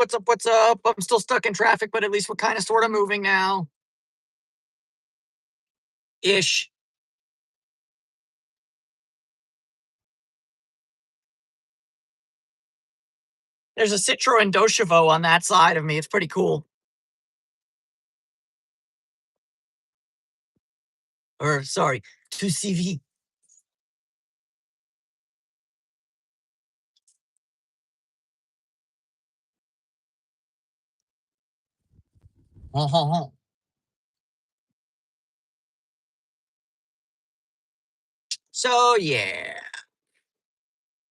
What's up? What's up? I'm still stuck in traffic, but at least we're kind of sort of moving now. Ish. There's a Citroen Dochevo on that side of me. It's pretty cool. Or, sorry, 2CV. So, yeah.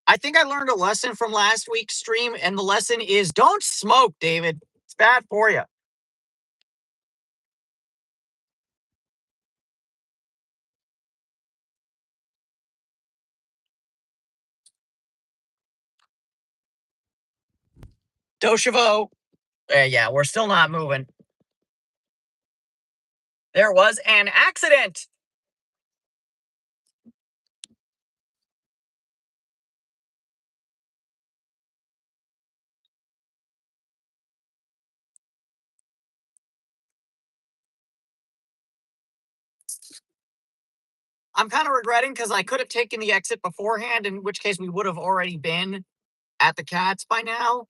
I think I learned a lesson from last week's stream, and the lesson is don't smoke, David. It's bad for you. Dochevo. Yeah, we're still not moving. There was an accident. I'm kind of regretting because I could have taken the exit beforehand, in which case we would have already been at the cats by now.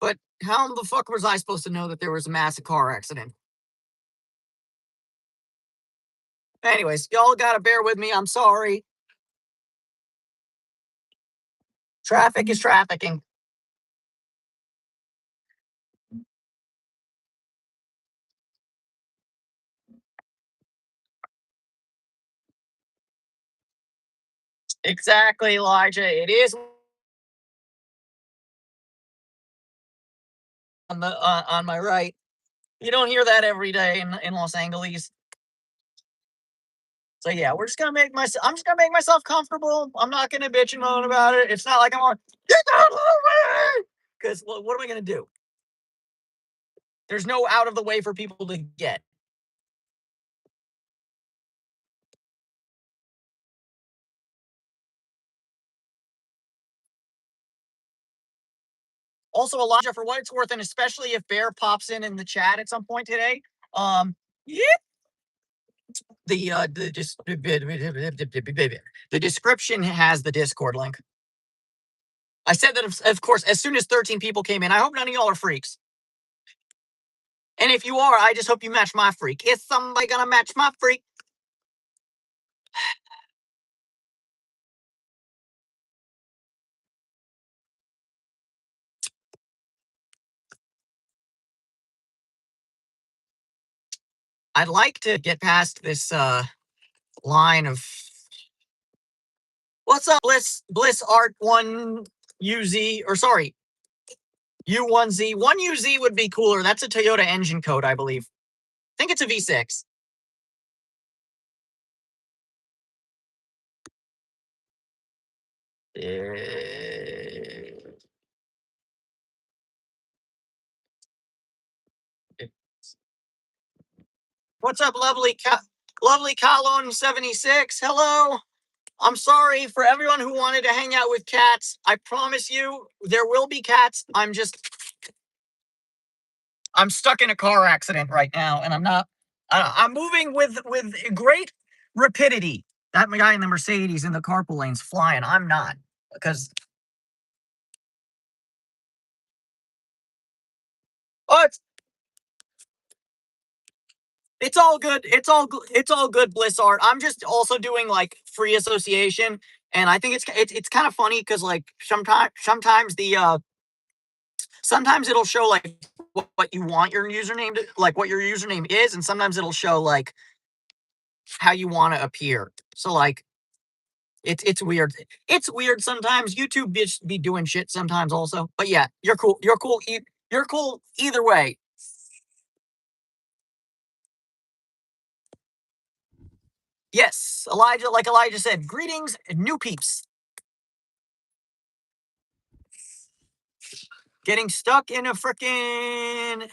But how the fuck was I supposed to know that there was a massive car accident? Anyways, y'all gotta bear with me. I'm sorry. Traffic is trafficking. Exactly, Elijah. It is on my right. You don't hear that every day in Los Angeles. So yeah, we're just gonna make myself. I'm just gonna make myself comfortable. I'm not gonna bitch and moan about it. It's not like I'm on get out of the way. Because what am I gonna do? There's no out of the way for people to get. Also, Elijah, for what it's worth, and especially if Bear pops in the chat at some point today, yeah, the description has the Discord link. I said that, of course, as soon as 13 people came in. I hope none of y'all are freaks. And if you are, I just hope you match my freak. Is somebody gonna match my freak? I'd like to get past this line of what's up, Bliss Art 1UZ, or sorry, U1Z. 1UZ would be cooler. That's a Toyota engine code, I believe. I think it's a V6. What's up, lovely Colon 76? Hello. I'm sorry for everyone who wanted to hang out with cats. I promise you, there will be cats. I'm stuck in a car accident right now, and I'm not. I'm moving with great rapidity. That guy in the Mercedes in the carpool lane's flying. I'm not, because oh, it's all good. It's all good, Bliss Art. I'm just also doing like free association, and I think it's kind of funny because like sometimes it'll show like what you want your username to, like what your username is, and sometimes it'll show like how you want to appear. So like it's weird. It's weird sometimes. YouTube be doing shit sometimes also. But yeah, you're cool. You're cool. You're cool either way. Yes, Elijah, like Elijah said, greetings, new peeps. Getting stuck in a freaking.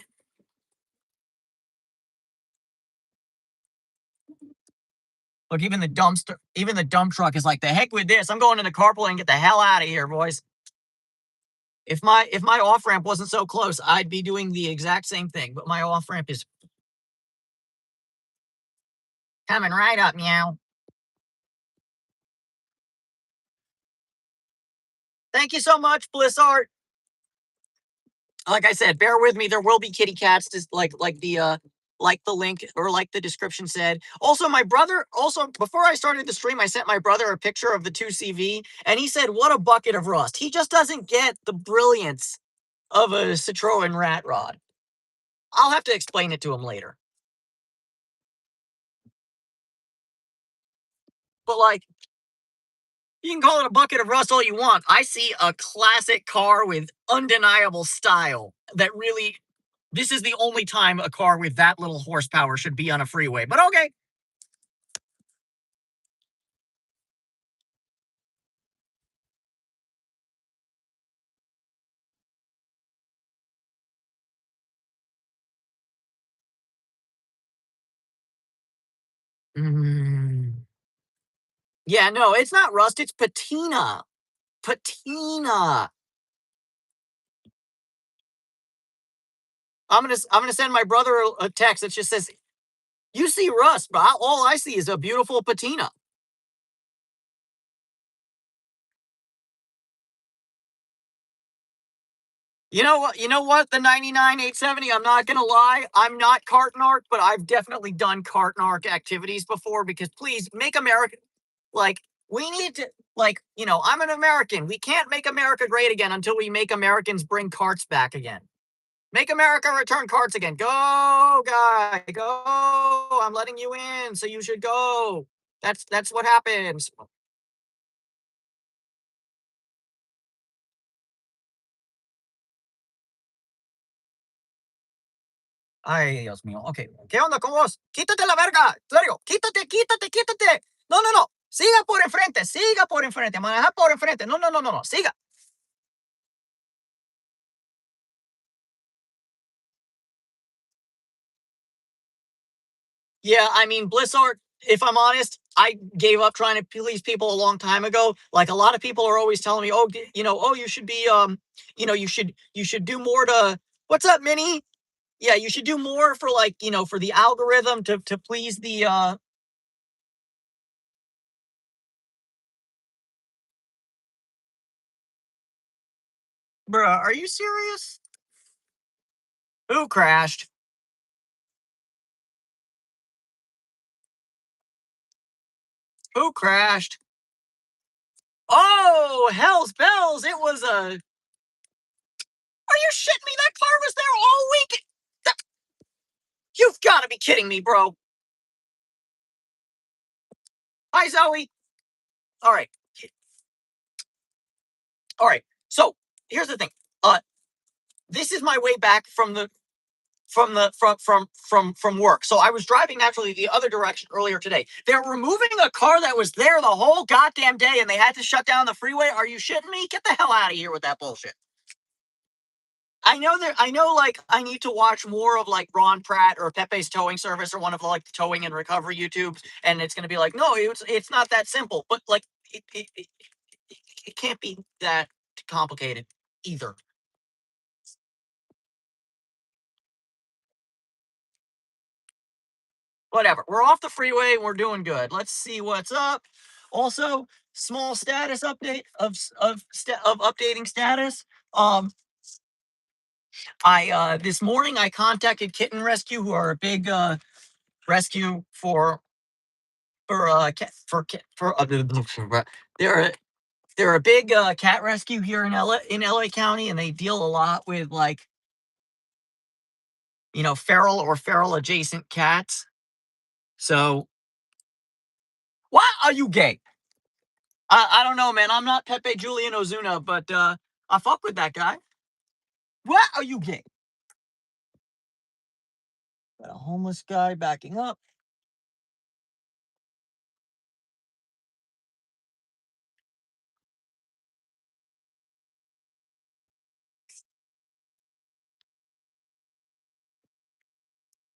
Look, even the dump truck is like, the heck with this. I'm going in the carpool and get the hell out of here, boys. If my off ramp wasn't so close, I'd be doing the exact same thing. But my off ramp is coming right up, meow. Thank you so much, Blissart. Like I said, bear with me. There will be kitty cats, just like the link or like the description said. Also, my brother. Also, before I started the stream, I sent my brother a picture of the 2CV, and he said, "What a bucket of rust." He just doesn't get the brilliance of a Citroen rat rod. I'll have to explain it to him later. But like, you can call it a bucket of rust all you want. I see a classic car with undeniable style that really. This is the only time a car with that little horsepower should be on a freeway. But okay. Mm. Yeah, no, it's not rust. It's patina. Patina. I'm gonna send my brother a text that just says, "You see rust, but all I see is a beautiful patina." You know what? You know what? The 99 870. I'm not gonna lie. I'm not carton but I've definitely done carton activities before. Because please make America like we need to I'm an American. We can't make America great again until we make Americans bring carts back again. Make America return carts again. Go, guy, go. I'm letting you in, so you should go. That's what happens. Ay, Dios mío. Ok. ¿Qué onda con vos? Quítate la verga. En serio. Quítate, quítate, quítate. No, no, no. Siga por enfrente. Siga por enfrente. Maneja por enfrente. No, no, no, no, no. Siga. Yeah, I mean, Blizzard, if I'm honest, I gave up trying to please people a long time ago. Like a lot of people are always telling me, "Oh, oh, you should be you should do more to What's up, Minnie? Yeah, you should do more for for the algorithm to please the bruh, are you serious? Who crashed? Who crashed? Oh, hell's bells. It was a Are you shitting me? That car was there all week. You've got to be kidding me, bro. Hi, Zoe. All right. All right. So here's the thing. Uh, this is my way back from work. So I was driving naturally the other direction earlier today. They're removing a car that was there the whole goddamn day, and they had to shut down the freeway. Are you shitting me? Get the hell out of here with that bullshit. I know like I need to watch more of like Ron Pratt or Pepe's towing service or one of like the towing and recovery YouTubes, and it's gonna be like, no, it's not that simple. But like it can't be that complicated either. Whatever. We're off the freeway and we're doing good. Let's see what's up. Also, small status update of updating status. Um, I this morning I contacted Kitten Rescue, who are a big rescue for they're a, they're a big cat rescue here in LA County, and they deal a lot with like feral or feral adjacent cats. So, why are you gay? I don't know, man. I'm not Pepe Julian Ozuna, but I fuck with that guy. Why are you gay? Got a homeless guy backing up.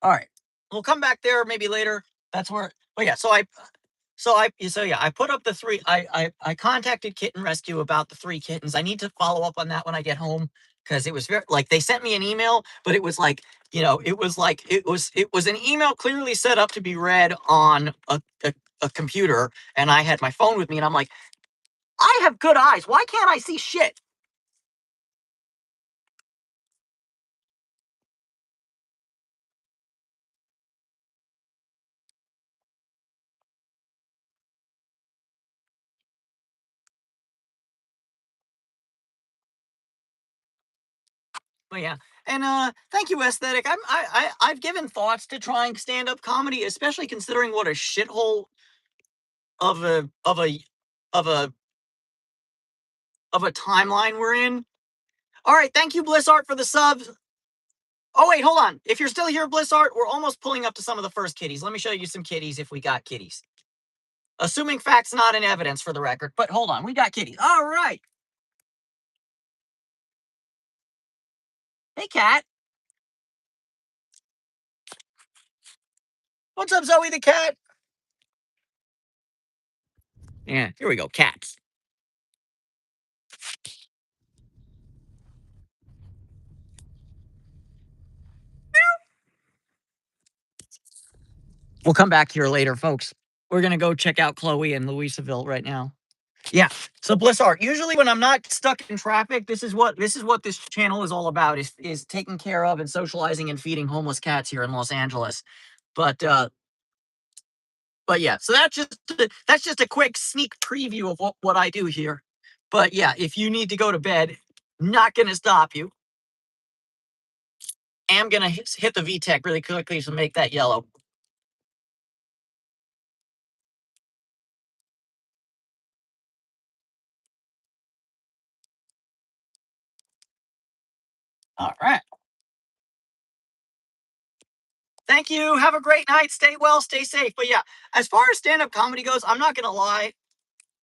All right, we'll come back there maybe later. That's where. Oh yeah, so So I put up the three. I contacted Kitten Rescue about the three kittens. I need to follow up on that when I get home because it was very like they sent me an email, but it was like it was an email clearly set up to be read on a computer, and I had my phone with me, and I'm like, I have good eyes. Why can't I see shit? But yeah, and thank you, aesthetic. I've given thoughts to trying stand up comedy, especially considering what a shithole of a of a timeline we're in. All right, thank you, Bliss Art, for the subs. Oh wait, hold on. If you're still here, Bliss Art, we're almost pulling up to some of the first kitties. Let me show you some kitties if we got kitties. Assuming facts not in evidence for the record, but hold on, we got kitties. All right. Hey, cat. What's up, Zoe the cat? Yeah, here we go, cats. We'll come back here later, folks. We're gonna go check out Chloe and Louisaville right now. Yeah. So Bliss Art. Usually when I'm not stuck in traffic, this is what this channel is all about, is taking care of and socializing and feeding homeless cats here in Los Angeles. But but yeah, so that's just a quick sneak preview of what I do here. But yeah, if you need to go to bed, not gonna stop you. Am gonna hit the VTech really quickly to make that yellow. All right. Thank you. Have a great night. Stay well, stay safe. But yeah, as far as stand-up comedy goes, I'm not gonna lie.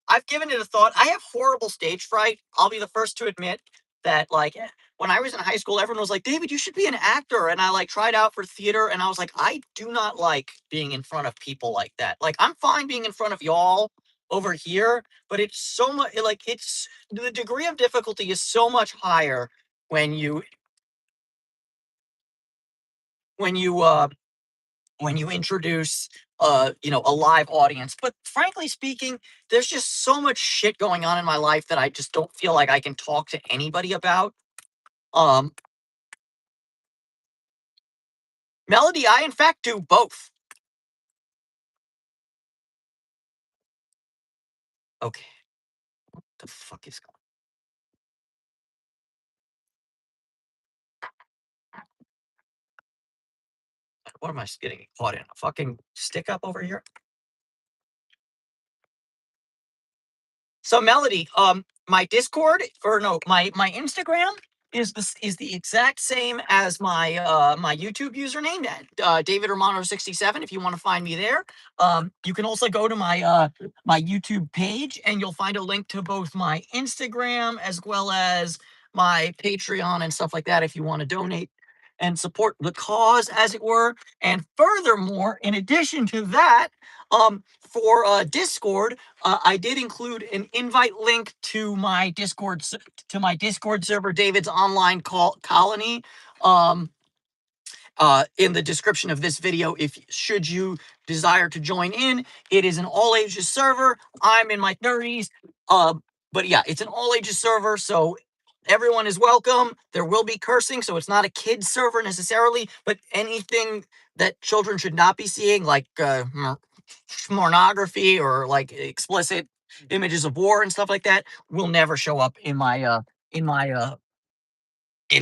I've given it a thought. I have horrible stage fright. I'll be the first to admit that, like, when I was in high school, everyone was like, David, you should be an actor. And I, like, tried out for theater, and I was like, I do not like being in front of people like that. Like, I'm fine being in front of y'all over here, but it's so much, like, it's the degree of difficulty is so much higher when when you, uh, when you introduce a live audience. But frankly speaking, there's just so much shit going on in my life that I just don't feel like I can talk to anybody about. um Melody, I in fact do both. Okay, the fuck is going on? What am I getting caught in, a fucking stick up over here? So Melody, my Discord, or no, my Instagram is the exact same as my YouTube username, David Romano 67. If you want to find me there, you can also go to my YouTube page, and you'll find a link to both my Instagram as well as my Patreon and stuff like that if you want to donate and support the cause, as it were. And furthermore, in addition to that, for Discord, I did include an invite link to my Discord server, David's Online Colony, um, in the description of this video. If should you desire to join in, it is an all ages server. I'm in my 30s, but yeah, it's an all ages server, so everyone is welcome. There will be cursing, so it's not a kids server necessarily, but anything that children should not be seeing, like pornography or like explicit images of war and stuff like that, will never show up in my uh in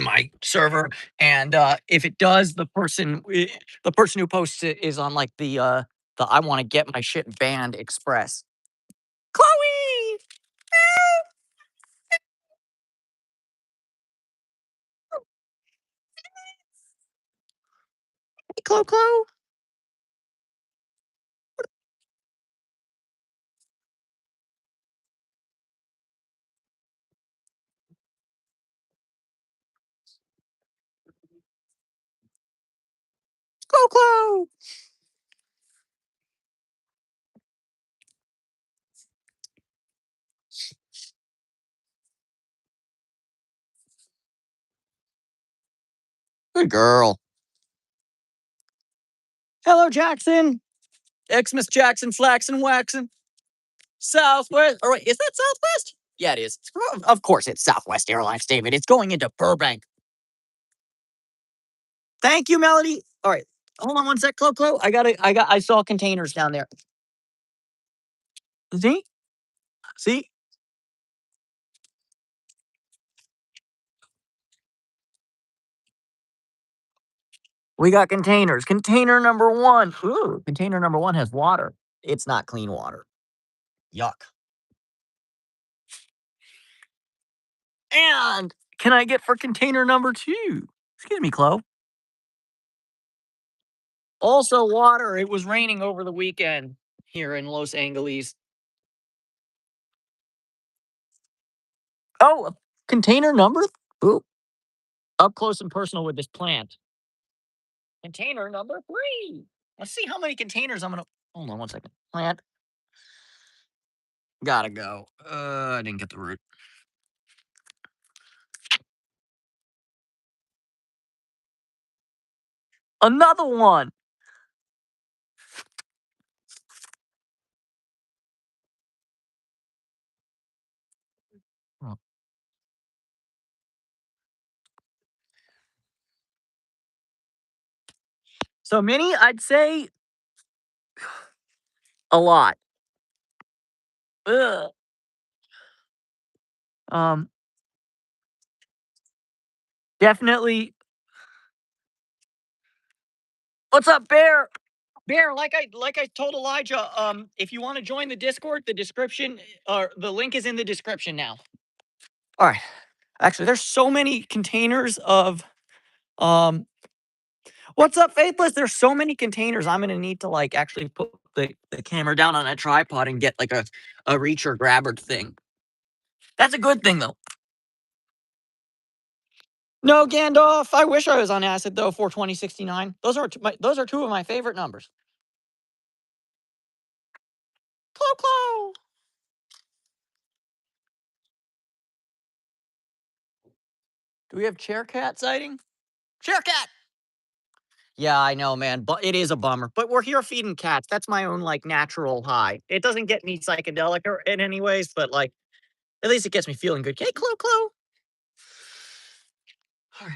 my server. And if it does, the person who posts it is on like the I want to get my shit banned express. Chloe! Hey, Chloe. Chloe. Good girl. Hello, Jackson. Xmas Jackson, flaxen, waxen. Southwest. All right, is that Southwest? Yeah, it is. Of course, it's Southwest Airlines, David. It's going into Burbank. Thank you, Melody. All right, hold on one sec, Clo. I saw containers down there. See. We got containers. Container number one. Ooh, container number one has water. It's not clean water. Yuck. And can I get for container number two? Excuse me, Chloe. Also water. It was raining over the weekend here in Los Angeles. Oh, container number? Ooh, up close and personal with this plant. Container number three. Let's see how many containers I'm gonna. Hold on one second. Plant. Gotta go. I didn't get the root. Another one. So many, I'd say a lot. Ugh. Um, definitely. What's up, Bear? Bear, like I told Elijah, if you want to join the Discord, the description or the link is in the description now. All right. Actually, there's so many containers of what's up, Faithless? There's so many containers. I'm gonna need to like actually put the camera down on a tripod and get like a reacher grabber thing. That's a good thing though. No, Gandalf. I wish I was on acid though. 42069. Those are two of my favorite numbers. Clo. Do we have chair cat sighting? Chair cat. Yeah, I know, man. But it is a bummer. But we're here feeding cats. That's my own like natural high. It doesn't get me psychedelic or in any ways, but like at least it gets me feeling good. Hey, Clo. All right.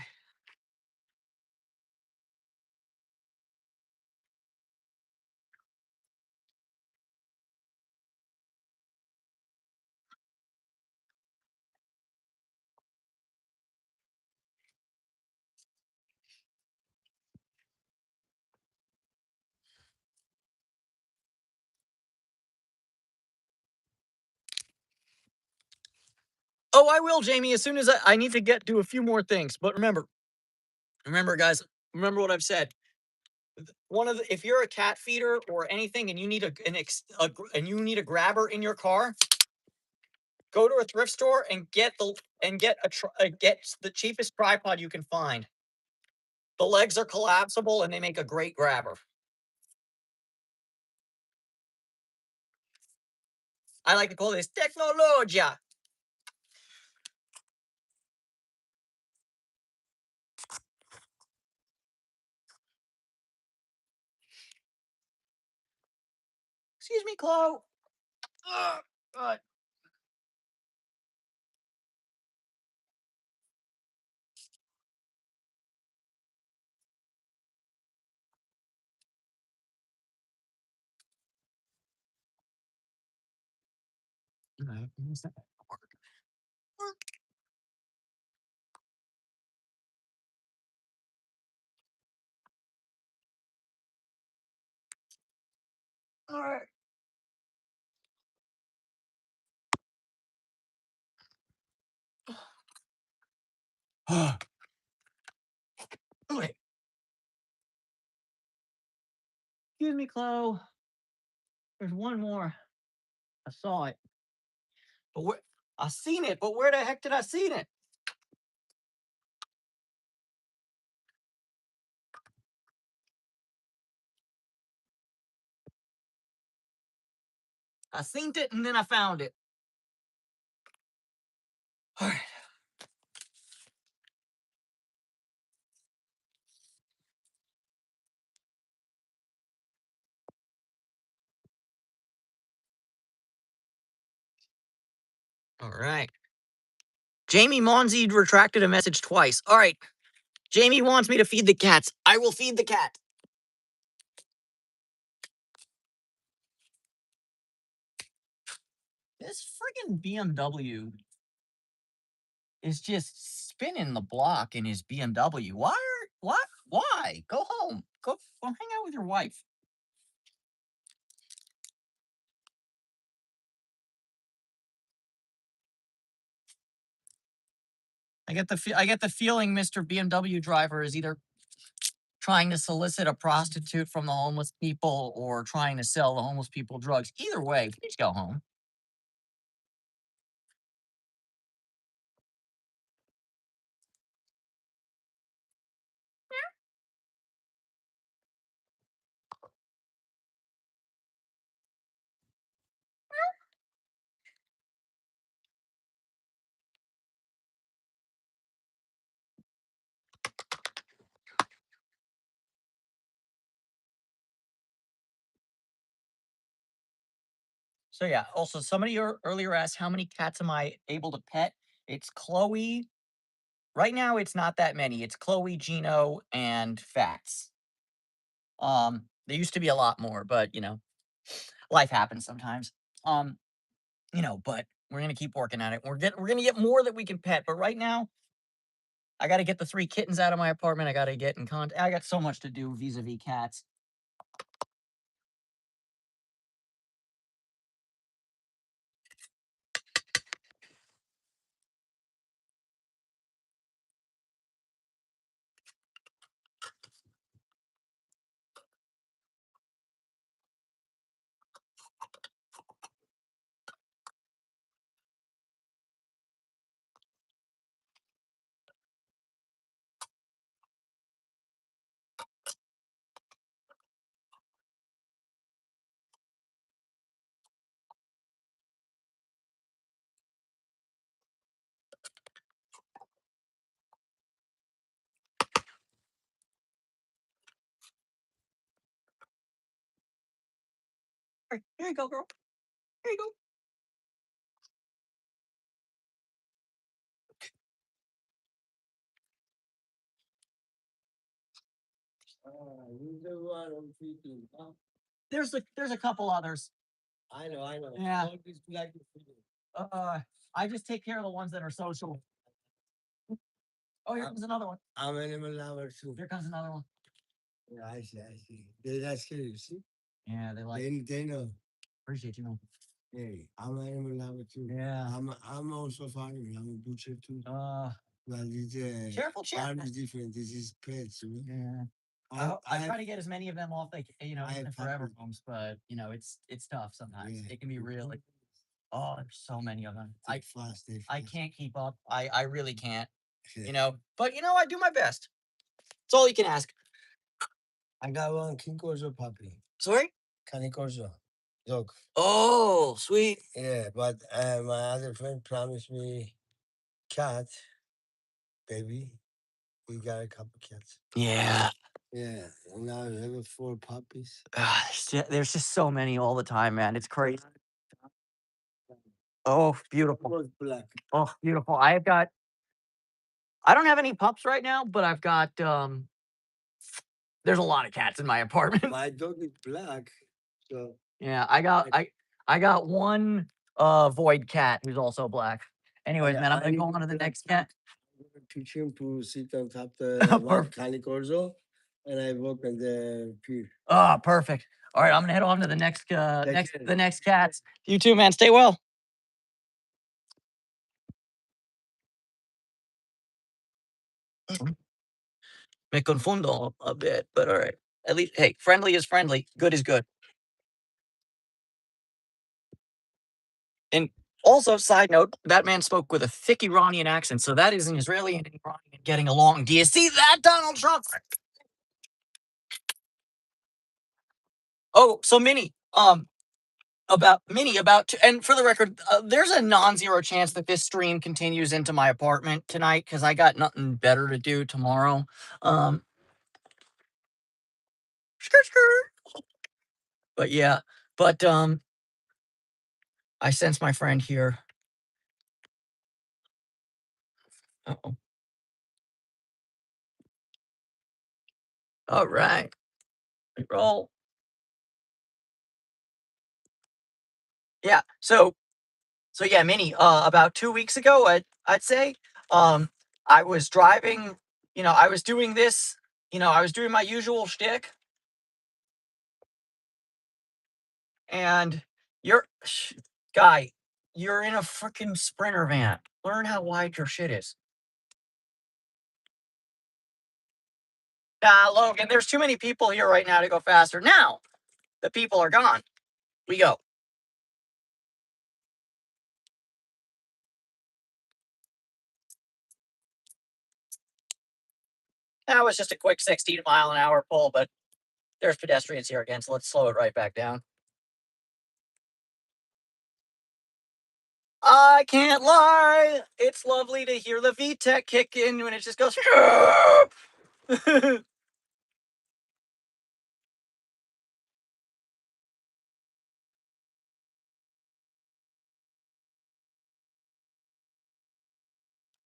Oh, I will, Jamie. As soon as I need to do a few more things. But remember, guys. Remember what I've said. If you're a cat feeder or anything, and you need and you need a grabber in your car, go to a thrift store and get the cheapest tripod you can find. The legs are collapsible and they make a great grabber. I like to call this technologia. Excuse me, Chloe. Uh, all right. Okay. Excuse me, Chloe. There's one more. I saw it. But I seen it, but where the heck did I see it? I seen it and then I found it. All right. All right. Jamie Monzi retracted a message twice. All right. Jamie wants me to feed the cats. I will feed the cat. This friggin' BMW is just spinning the block in his BMW. Why? Go home. Go hang out with your wife. I get the feeling Mr. BMW driver is either trying to solicit a prostitute from the homeless people or trying to sell the homeless people drugs. Either way, please go home. So yeah. Also, somebody earlier asked how many cats am I able to pet? It's Chloe. Right now, it's not that many. It's Chloe, Gino, and Fats. There used to be a lot more, but life happens sometimes. Um, but we're gonna keep working at it. We're gonna get more that we can pet, but right now, I gotta get the 3 kittens out of my apartment. I gotta get in contact. I got so much to do vis-a-vis cats. Here you go, girl. Here you go. He's the one I'm feeding, huh? There's a couple others. I know. Yeah. I just take care of the ones that are social. Oh, here comes another one. I'm an animal lover too. Here comes another one. Yeah, I see. That's good, you see? Yeah, they know. Appreciate you, man. Hey, I'm an animal lover too. Yeah. I'm also farmer. I'm a butcher too. But it's careful, farm is different. This is pets, you know? Yeah. I try to get as many of them off, like in the forever homes, but it's tough sometimes. Yeah. It can be really. Oh, there's so many of them. I can't keep up. I really can't. But I do my best. It's all you can ask. I got one King Corso puppy. Sorry? King Corso. Dog. Oh, sweet. Yeah, but my other friend promised me cat, baby. We got a couple cats. Yeah. Yeah, and now I have 4 puppies. There's just so many all the time, man. It's crazy. Oh, beautiful. Was black. Oh, beautiful. I don't have any pups right now, but I've got there's a lot of cats in my apartment. My dog is black. So yeah, I got one void cat who's also black. Anyways, man, I'm gonna go on to the next cat. I'm gonna teach him to sit on top the my canicorzo, and I walk on the pier. Oh, perfect. All right, I'm gonna head on to the next the next cats. You too, man. Stay well. Me confundo a bit, but all right. At least, hey, friendly is friendly. Good is good. And also, side note, that man spoke with a thick Iranian accent, so that is an Israeli and an Iranian getting along. Do you see that, Donald Trump? Oh, so and for the record, there's a non-zero chance that this stream continues into my apartment tonight because I got nothing better to do tomorrow. Um, skirt, skirt. But yeah, but I sense my friend here Uh-oh. All right. Roll. Yeah. So yeah, Minnie, about 2 weeks ago, I'd say, um, I was driving, I was doing this, I was doing my usual shtick, and guy, you're in a freaking Sprinter van. Learn how wide your shit is. Logan, there's too many people here right now to go faster. Now, the people are gone. We go. That was just a quick 16-mile-an-hour pull, but there's pedestrians here again, so let's slow it right back down. I can't lie. It's lovely to hear the VTEC kick in when it just goes.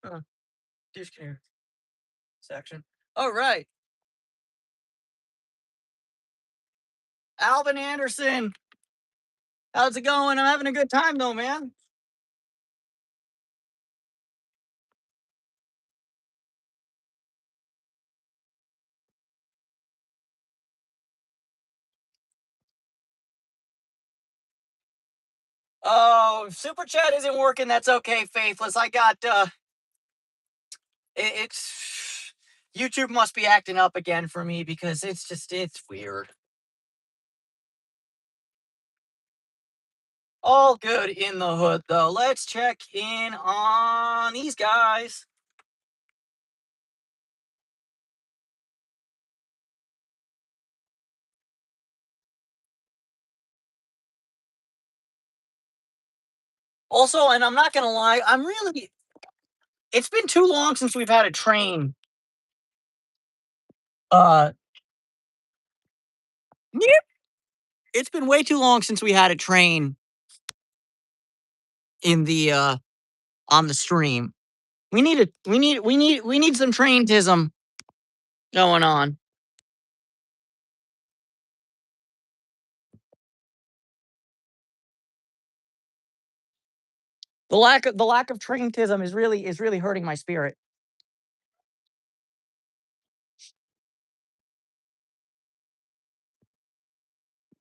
uh, Disconnect section. All right. Alvin Anderson. How's it going? I'm having a good time though, man. Oh, super chat isn't working. That's okay, Faithless. I got it's YouTube must be acting up again for me because it's weird. All good in the hood though. Let's check in on these guys. Also, and I'm not gonna lie, it's been too long since we've had a train. Uh yeah, it's been way too long since we had a train in the on the stream. We need some traintism going on. The lack of traintism is really hurting my spirit.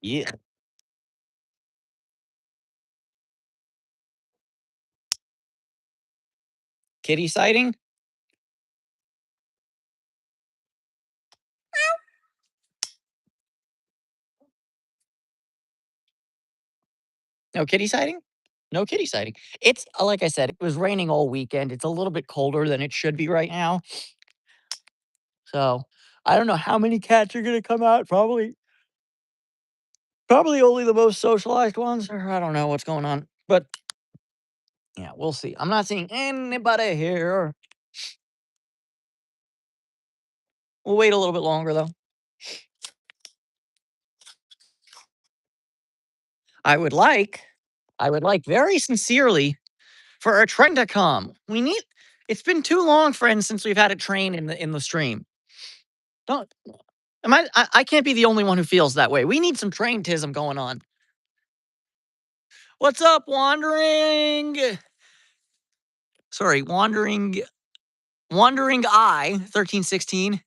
Yeah. Kitty sighting? No kitty sighting? No kitty sighting. It's like I said, it was raining all weekend. It's a little bit colder than it should be right now. So I don't know how many cats are gonna come out. Probably only the most socialized ones, or I don't know what's going on. But yeah, we'll see. I'm not seeing anybody here. We'll wait a little bit longer though. I would like, I would like very sincerely for a train to come. It's been too long, friends, since we've had a train in the stream. Don't I can't be the only one who feels that way. We need some traintism going on. What's up, Wandering? Sorry, Wandering I 1316.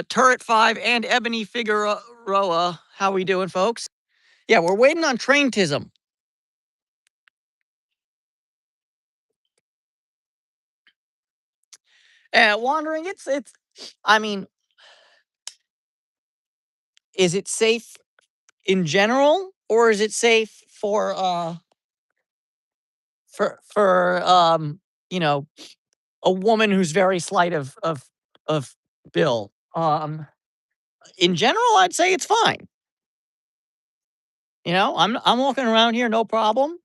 Turret 5 and Ebony Figueroa. How we doing, folks? Yeah, we're waiting on traintism. Wandering, it's I mean, is it safe in general, or is it safe for you know, a woman who's very slight of build? In general, I'd say it's fine. I'm walking around here, no problem.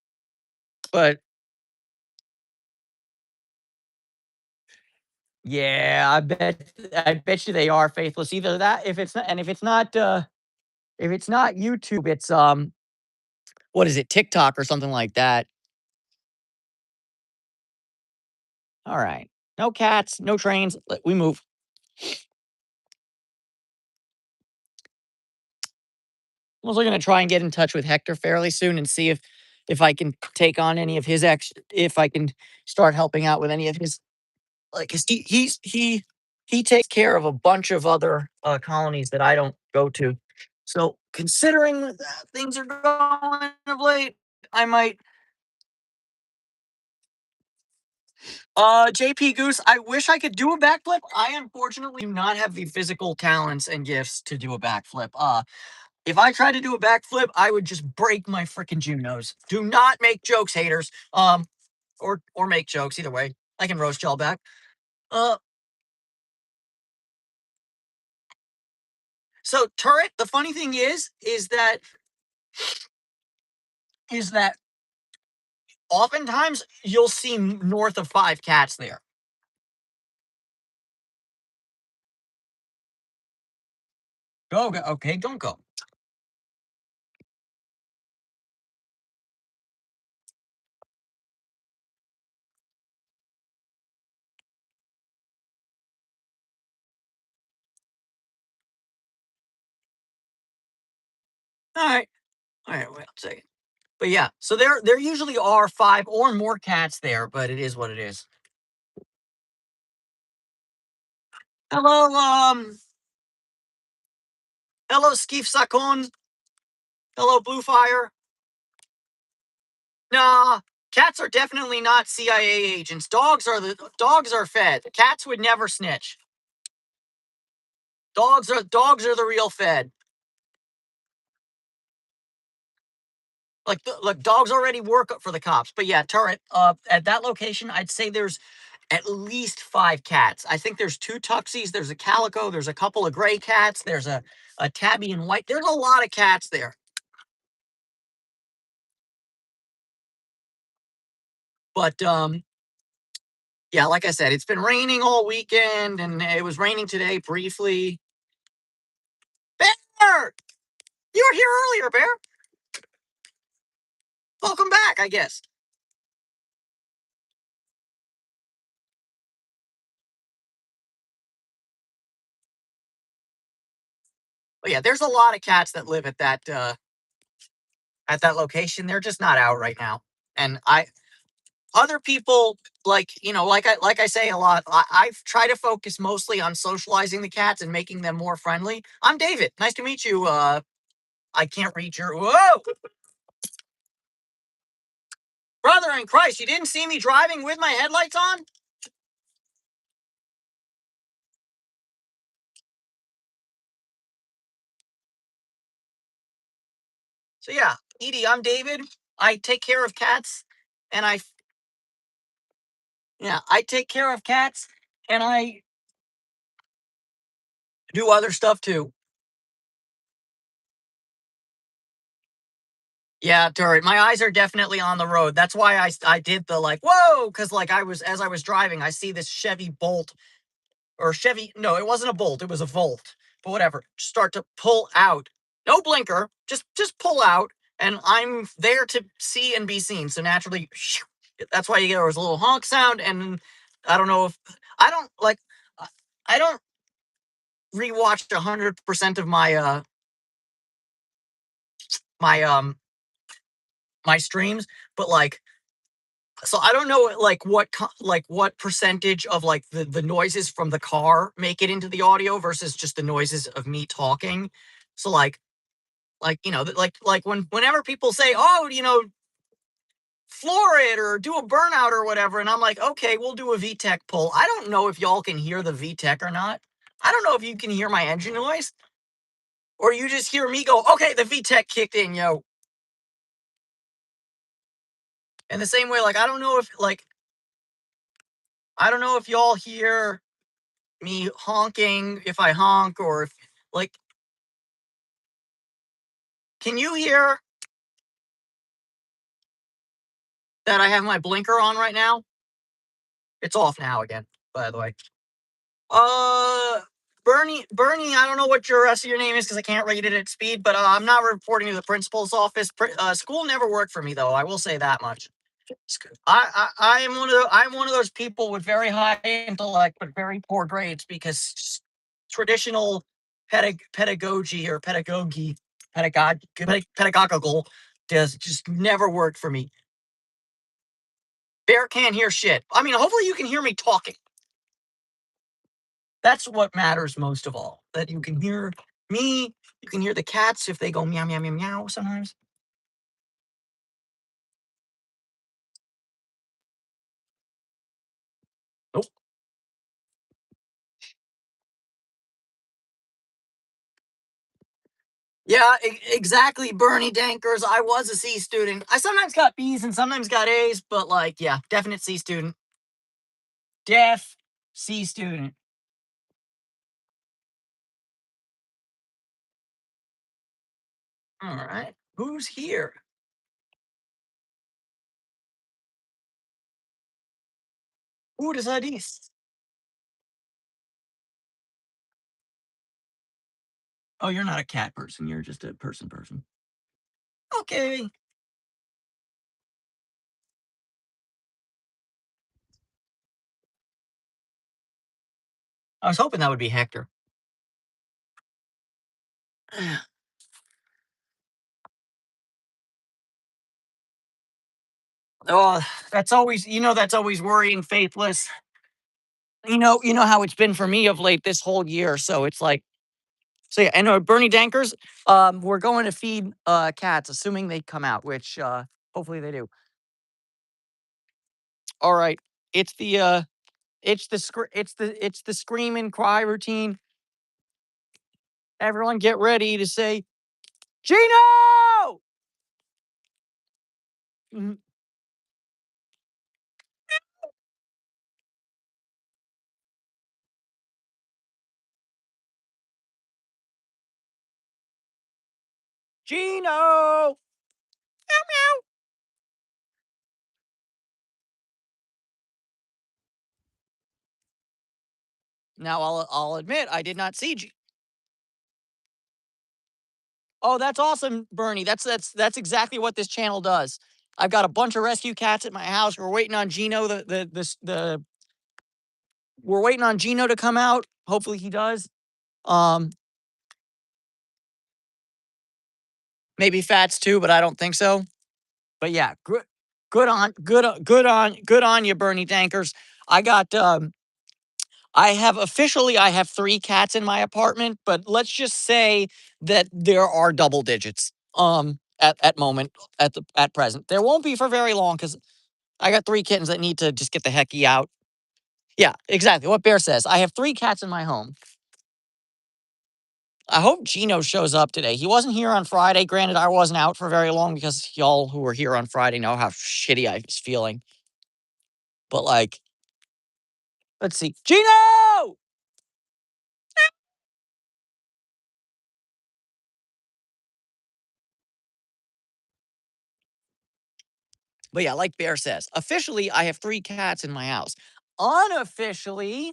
But yeah, I bet you they are faithless. Either that, if it's not YouTube, it's what is it, TikTok or something like that. All right. No cats, no trains. We move. I'm also gonna try and get in touch with Hector fairly soon and see if I can take on any of his if I can start helping out with any of his like 'cause he takes care of a bunch of other colonies that I don't go to. So considering that things are going of late, I might JP Goose, I wish I could do a backflip. I unfortunately do not have the physical talents and gifts to do a backflip. If I tried to do a backflip, I would just break my freaking June nose. Do not make jokes, haters. Or make jokes either way. I can roast y'all back. Uh, so turret. The funny thing is that oftentimes you'll see north of 5 cats there. Go, go. Okay, don't go. All right, all right. Wait a second. But yeah, so there usually are 5 or more cats there, but it is what it is. Hello, hello, Skeef Sakon. Hello, Bluefire. Nah, cats are definitely not CIA agents. Dogs are fed. Cats would never snitch. Dogs are the real fed. Look, dogs already work for the cops. But yeah, turret. At that location, I'd say there's at least 5 cats. I think there's 2 tuxies. There's a calico. There's a couple of gray cats. There's a tabby and white. There's a lot of cats there. But yeah, like I said, it's been raining all weekend, and it was raining today briefly. Bear, you were here earlier, Bear. Welcome back, I guess. But yeah, there's a lot of cats that live at that location. They're just not out right now. And other people like I say a lot. I've tried to focus mostly on socializing the cats and making them more friendly. I'm David. Nice to meet you. I can't read your whoa, brother in Christ. You didn't see me driving with my headlights on. So yeah, Edie, I'm David. I take care of cats, and I take care of cats, and I do other stuff too. Yeah, turret. My eyes are definitely on the road. That's why I did the like whoa, because like as I was driving, I see this Chevy Bolt or Chevy. No, it wasn't a Bolt. It was a Volt. But whatever. Start to pull out. No blinker. Just pull out, and I'm there to see and be seen. So naturally, that's why you get there was a little honk sound, and I don't know if I don't like. I don't rewatch 100% of my my streams, but like so I don't know like what percentage of like the noises from the car make it into the audio versus just the noises of me talking. So whenever people say, "Oh, floor it or do a burnout or whatever," and I'm like, "Okay, we'll do a VTEC pull." I don't know if y'all can hear the VTEC or not. I don't know if you can hear my engine noise or you just hear me go, "Okay, the VTEC kicked in, yo." In the same way, like I don't know if y'all hear me honking if I honk or if like can you hear that I have my blinker on right now? It's off now again, by the way. Uh Bernie, I don't know what your rest of your name is because I can't read it at speed, but I'm not reporting to the principal's office. School never worked for me though, I will say that much. I am I'm one of those people with very high intellect but very poor grades because traditional pedagogy or pedagogical does just never work for me. Bear can't hear shit. I mean, hopefully you can hear me talking. That's what matters most of all. That you can hear me. You can hear the cats if they go meow meow meow meow sometimes. Nope. Yeah, exactly, Bernie Dankers. I was a C student. I sometimes got B's and sometimes got A's, but like, yeah, definite C student. Def C student. All right. Who's here? Who does this? Oh, you're not a cat person. You're just a person. Okay. I was hoping that would be Hector. Oh, that's always, that's always worrying, faithless. You know how it's been for me of late this whole year. So it's like, so yeah, and Bernie Dankers, we're going to feed cats, assuming they come out, which hopefully they do. All right, it's the scream and cry routine. Everyone, get ready to say Gino. Mhm. Gino. Now I'll admit I did not see. Oh, that's awesome, Bernie. That's exactly what this channel does. I've got a bunch of rescue cats at my house. We're waiting on Gino. We're waiting on Gino to come out. Hopefully he does. Um, Maybe Fats too, but I don't think so. But yeah, good on you, Bernie Dankers. I got I have 3 cats in my apartment, but let's just say that there are double digits. At moment at present, there won't be for very long because I got 3 kittens that need to just get the hecky out. Yeah, exactly what Bear says. I have 3 cats in my home. I hope Gino shows up today. He wasn't here on Friday. Granted, I wasn't out for very long because y'all who were here on Friday know how shitty I was feeling. But like, let's see. Gino! But yeah, like Bear says, officially, I have 3 cats in my house. Unofficially,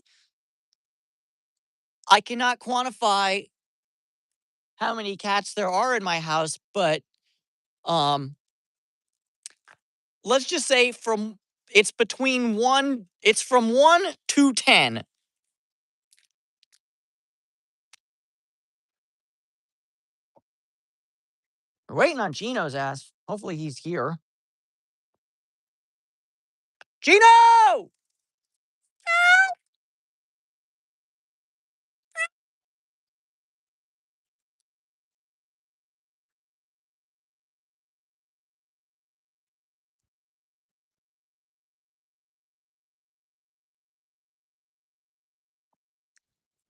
I cannot quantify how many cats there are in my house, but um, let's just say it's from 1 to 10. We're waiting on Gino's ass. Hopefully he's here. Gino!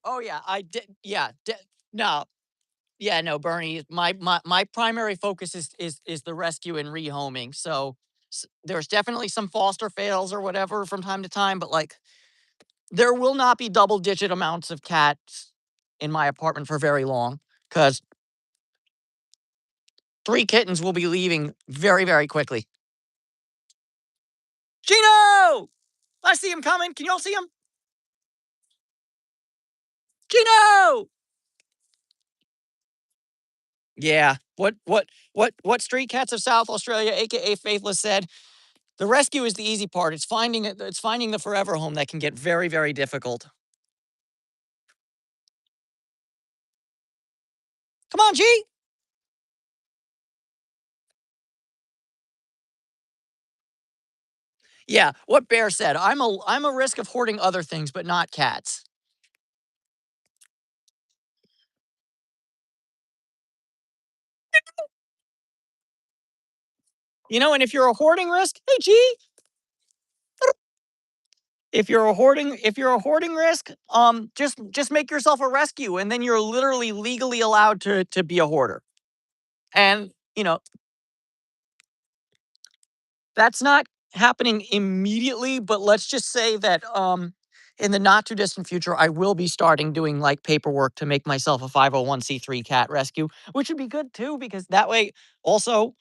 Oh yeah, I did. Yeah, no, yeah, no, Bernie. My primary focus is the rescue and rehoming. So there's definitely some foster fails or whatever from time to time, but like there will not be double digit amounts of cats in my apartment for very long because 3 kittens will be leaving very very quickly. Gino, I see him coming. Can you all see him? Gino. Yeah. What street cats of South Australia, aka Faithless, said The rescue is the easy part. It's finding the forever home that can get very, very difficult. Come on, G. Yeah, what Bear said. I'm a risk of hoarding other things, but not cats. And if you're a hoarding risk, hey G, if you're a hoarding risk, just make yourself a rescue, and then you're literally legally allowed to be a hoarder. And that's not happening immediately, but let's just say that in the not too distant future, I will be starting doing like paperwork to make myself a 501(c)(3) cat rescue, which would be good too, because that way also.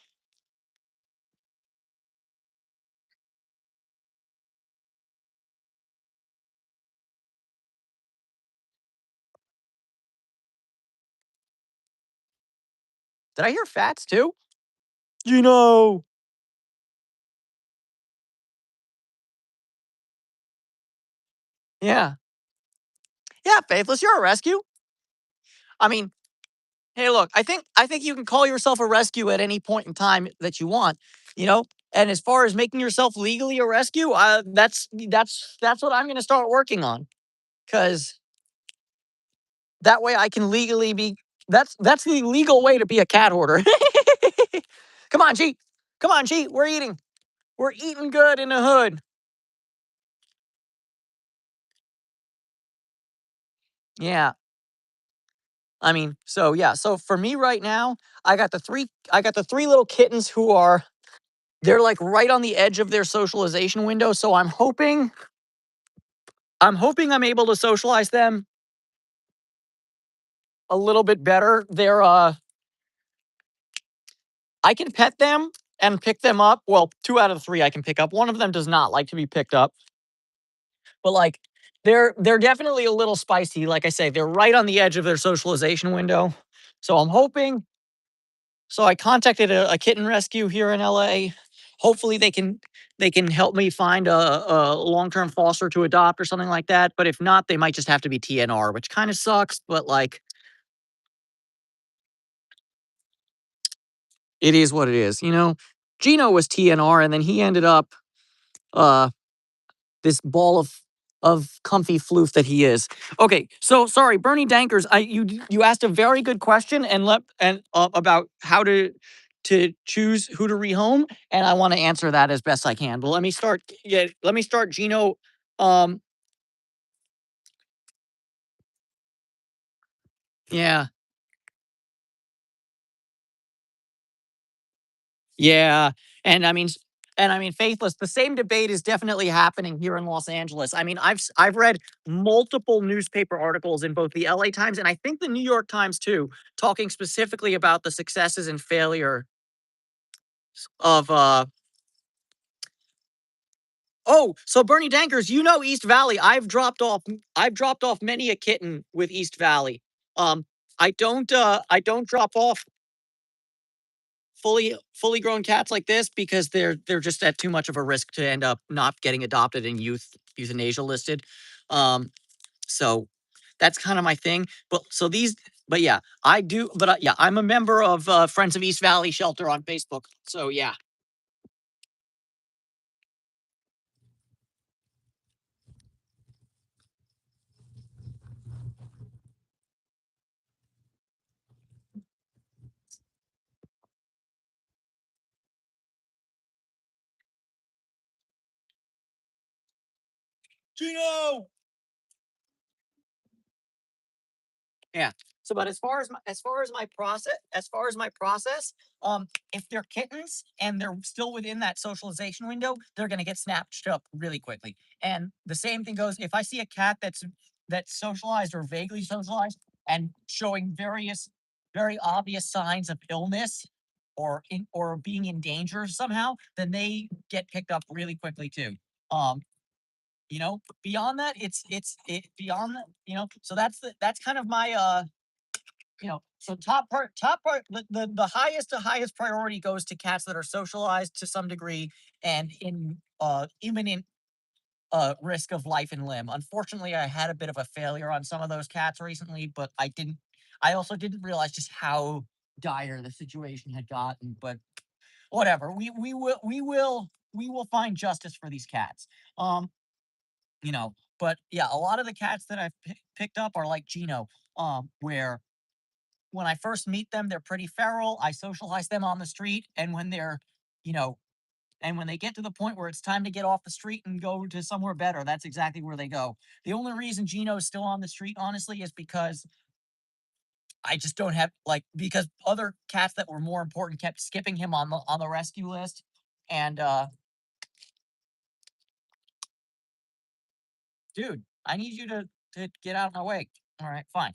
Did I hear fats too? Gino. Yeah. Yeah, Faithless, you're a rescue. I mean, hey, look, I think you can call yourself a rescue at any point in time that you want, you know? And as far as making yourself legally a rescue, that's what I'm gonna start working on. Cause that way I can legally be that's the legal way to be a cat hoarder. Come on, G. Come on, G. We're eating. We're eating good in the hood. Yeah. I mean, so yeah. So for me right now, I got the three little kittens who are they're like right on the edge of their socialization window. So I'm hoping I'm able to socialize them a little bit better. I can pet them and pick them up. Well, two out of the three I can pick up. One of them does not like to be picked up. But like they're definitely a little spicy. Like I say, they're right on the edge of their socialization window. So I'm hoping. So I contacted a kitten rescue here in LA. Hopefully they can help me find a long-term foster to adopt or something like that. But if not, they might just have to be TNR, which kind of sucks. But like it is what it is. Gino was TNR, and then he ended up uh this ball of comfy floof that he is. Okay, so sorry, Bernie Dankers. You asked a very good question about how to choose who to rehome, and I want to answer that as best I can. But let me start. Yeah, let me start. Gino. Um, yeah, yeah, and I mean, Faithless. The same debate is definitely happening here in Los Angeles. I mean, I've read multiple newspaper articles in both the LA Times and I think the New York Times too, talking specifically about the successes and failure of Oh, so Bernie Dankers, East Valley. I've dropped off many a kitten with East Valley. I don't drop off fully grown cats like this because they're just at too much of a risk to end up not getting adopted and euthanasia listed. Um, so that's kind of my thing. But yeah, I do. But yeah, I'm a member of Friends of East Valley Shelter on Facebook. So yeah, Gino. Yeah. So, but as far as my process, if they're kittens and they're still within that socialization window, they're gonna get snatched up really quickly. And the same thing goes if I see a cat that's socialized or vaguely socialized and showing very obvious signs of illness or being in danger somehow, then they get picked up really quickly too. Um, beyond that, it's it beyond that. So that's kind of my So the highest priority goes to cats that are socialized to some degree and in imminent risk of life and limb. Unfortunately, I had a bit of a failure on some of those cats recently, but I also didn't realize just how dire the situation had gotten. But whatever, we will find justice for these cats. Um, but yeah, a lot of the cats that I've picked up are like Gino, where when I first meet them, they're pretty feral. I socialize them on the street, and you know, when they get to the point where it's time to get off the street and go to somewhere better, that's exactly where they go. The only reason Gino's still on the street, honestly, is because I just don't have because other cats that were more important kept skipping him on the rescue list. And dude, I need you to get out of my way. All right, fine.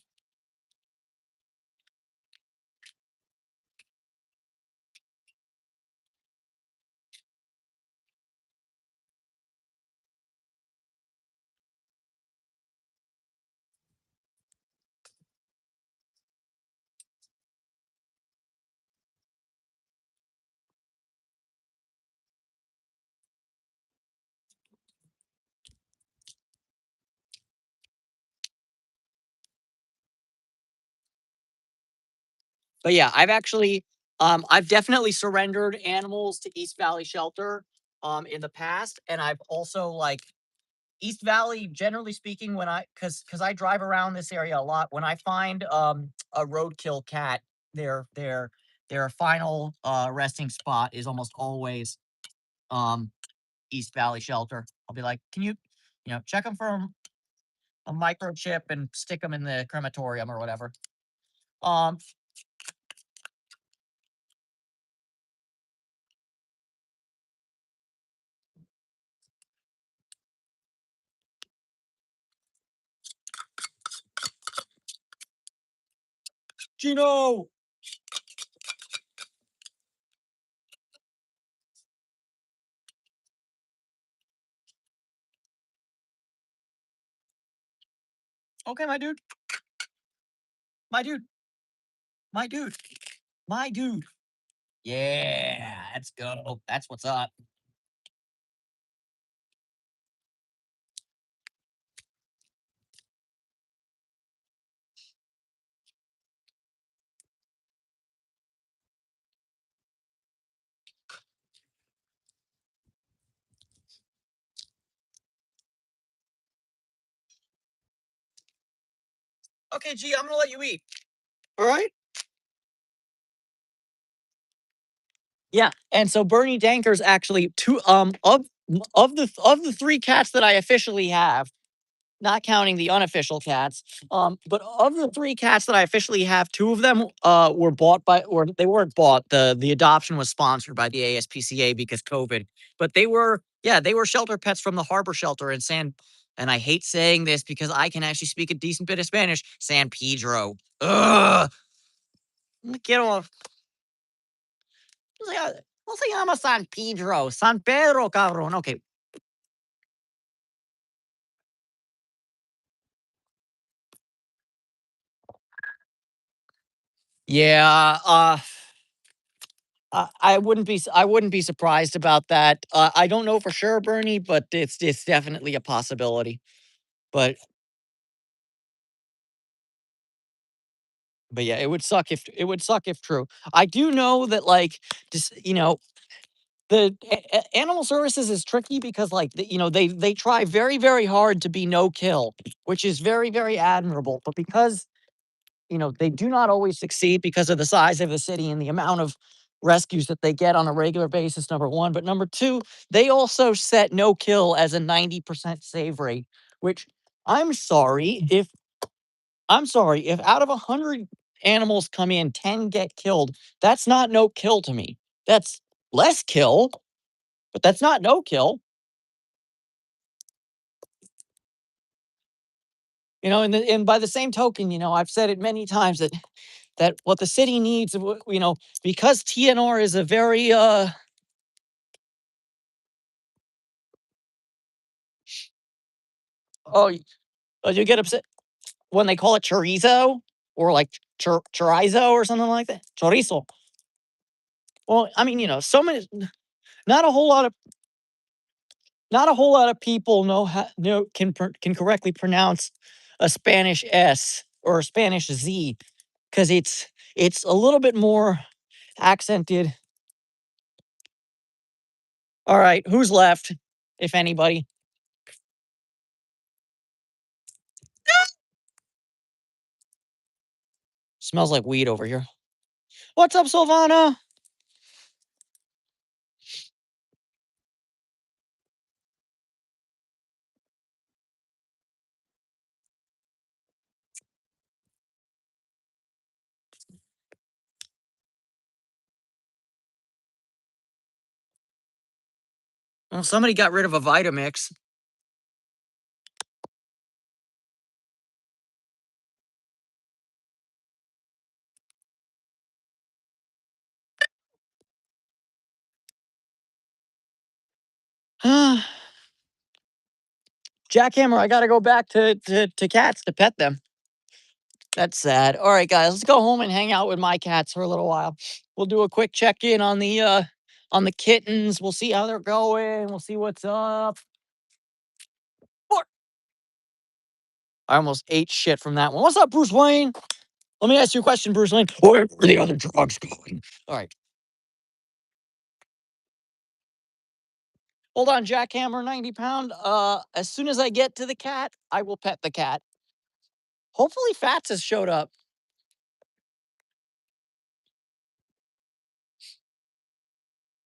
But yeah, I've definitely surrendered animals to East Valley Shelter in the past, and I've also East Valley, generally speaking, when because I drive around this area a lot, when I find a roadkill cat, their final resting spot is almost always um East Valley Shelter. I'll be like, can you, check them for a microchip and stick them in the crematorium or whatever. Um, Gino. Okay, my dude, my dude, my dude, my dude. Yeah, let's go. That's what's up. Okay, G, I'm gonna let you eat. All right. Yeah, and so Bernie Danker's actually two of the three cats that I officially have, not counting the unofficial cats. But of the three cats that I officially have, two of them were bought by, or they weren't bought. The adoption was sponsored by the ASPCA because COVID. But they were shelter pets from the Harbor Shelter in San. And I hate saying this because I can actually speak a decent bit of Spanish. San Pedro. Ugh. Get off. No se llama San Pedro. San Pedro, cabrón. Okay. Yeah. I wouldn't be surprised about that. I don't know for sure, Bernie, but it's definitely a possibility. But yeah, it would suck if true. I do know that just the animal services is tricky because they try very very hard to be no kill, which is very very admirable. But because they do not always succeed because of the size of the city and the amount of rescues that they get on a regular basis, number one. But number two, they also set no kill as a 90% save rate, which I'm sorry if out of 100 animals come in, 10 get killed. That's not no kill to me. That's less kill, but that's not no kill. And by the same token, I've said it many times that what the city needs, because TNR is a very oh, you get upset when they call it chorizo or like chorizo or something like that. Chorizo. Well, I mean, so many. Not a whole lot of people can correctly pronounce a Spanish S or a Spanish Z because it's a little bit more accented. All right, who's left, if anybody? Smells like weed over here. What's up, Silvana? Well, somebody got rid of a Vitamix. Jackhammer, I gotta go back to cats to pet them. That's sad. All right, guys, let's go home and hang out with my cats for a little while. We'll do a quick check-in on the kittens. We'll see how they're going. We'll see what's up. I almost ate shit from that one. What's up, Bruce Wayne? Let me ask you a question, Bruce Wayne. Where are the other drugs going? All right. Hold on, Jackhammer, 90 pound. As soon as I get to the cat, I will pet the cat. Hopefully Fats has showed up.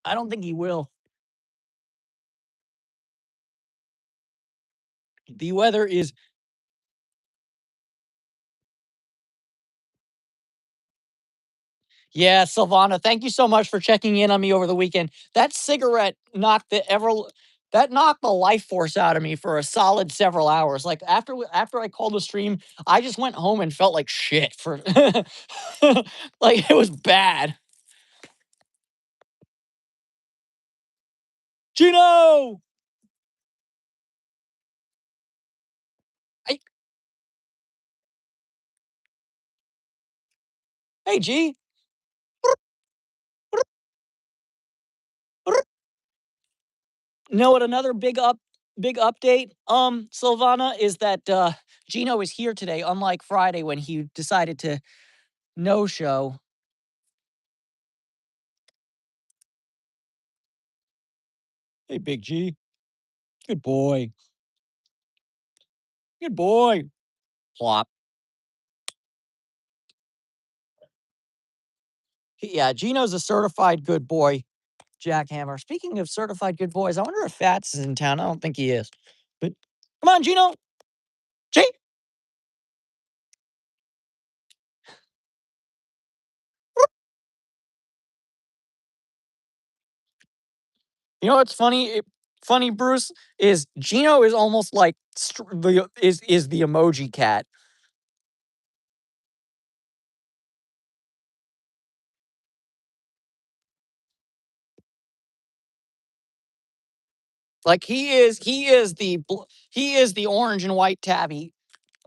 I don't think he will. The weather is. Yeah, Silvana, thank you so much for checking in on me over the weekend. That cigarette knocked the life force out of me for a solid several hours. Like after I called the stream, I just went home and felt like shit for like it was bad. Gino! Hey, hey G. Know what another big update, Silvana, is that Gino is here today, unlike Friday when he decided to no show. Hey, Big G. Good boy. Good boy. Plop. Yeah, Gino's a certified good boy, Jackhammer. Speaking of certified good boys, I wonder if Fats is in town. I don't think he is. But come on, Gino. G. You know what's funny? Funny, Bruce, is Gino is almost like is the emoji cat. Like he is the orange and white tabby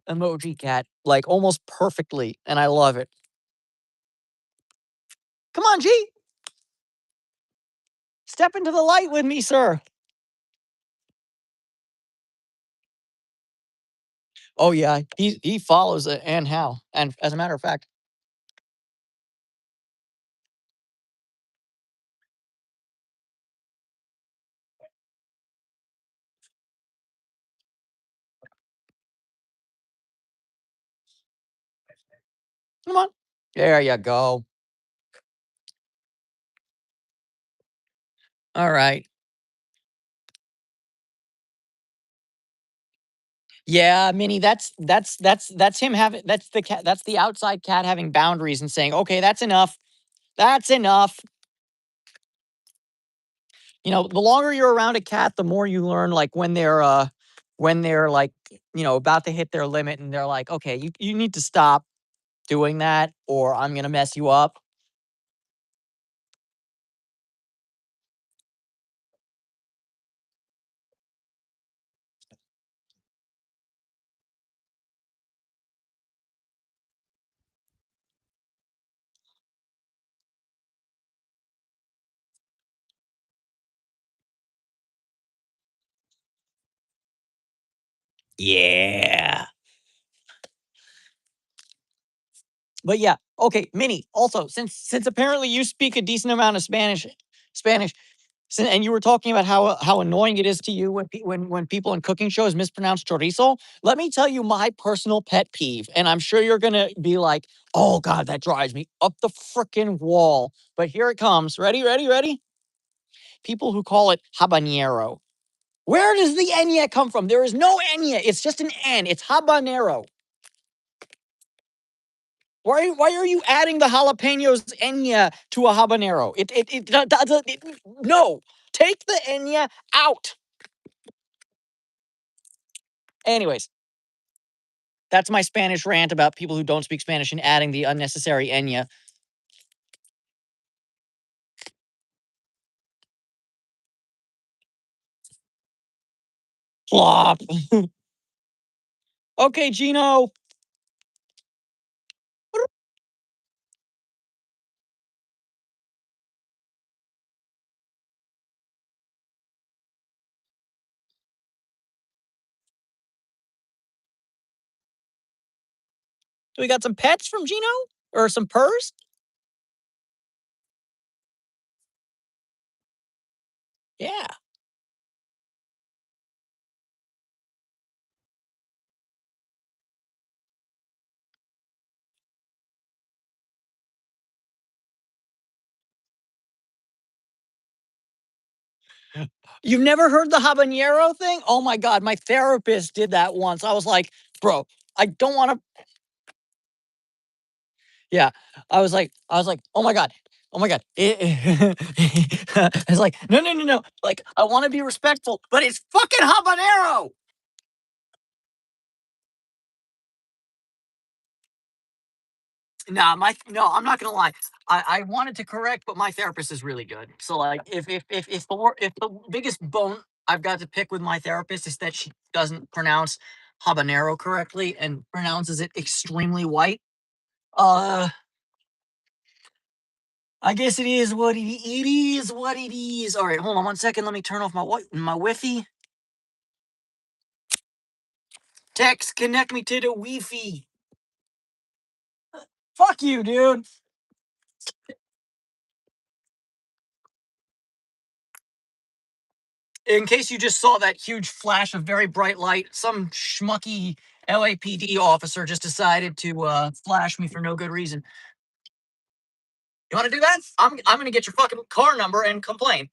emoji cat, like almost perfectly, and I love it. Come on, G. Step into the light with me, sir. Oh yeah, he follows it and Hal. And as a matter of fact, come on. There you go. All right. Yeah, Minnie, that's him having that's the cat that's the outside cat having boundaries and saying, okay, that's enough. That's enough. The longer you're around a cat, the more you learn like when they're like, about to hit their limit and they're like, okay, you need to stop doing that or I'm gonna mess you up. Yeah. But yeah, okay, Minnie. Also, since apparently you speak a decent amount of Spanish, and you were talking about how annoying it is to you when people in cooking shows mispronounce chorizo. Let me tell you my personal pet peeve, and I'm sure you're gonna be like, "Oh God, that drives me up the freaking wall." But here it comes. Ready, ready, ready. People who call it habanero. Where does the enya come from? There is no enya. It's just an N. It's habanero. Why are you adding the jalapenos enya to a habanero? No. Take the enya out. Anyways, that's my Spanish rant about people who don't speak Spanish and adding the unnecessary enya. Flop. Okay, Gino. So we got some pets from Gino? Or some purrs? Yeah. You've never heard the habanero thing? Oh my God, my therapist did that once. I was like, bro, I don't want to. Yeah. I was like, oh my God. Oh my God. I was like, no, no, no, no. Like, I want to be respectful, but it's fucking habanero. No, I'm not gonna lie. I wanted to correct, but my therapist is really good. So like, if the biggest bone I've got to pick with my therapist is that she doesn't pronounce habanero correctly and pronounces it extremely white. Uh, I guess it is what it is. What it is. All right, hold on 1 second. Let me turn off my Wi-Fi. Text, connect me to the Wi-Fi. Fuck you, dude. In case you just saw that huge flash of very bright light, some schmucky LAPD officer just decided to flash me for no good reason. You want to do that? I'm gonna get your fucking car number and complain.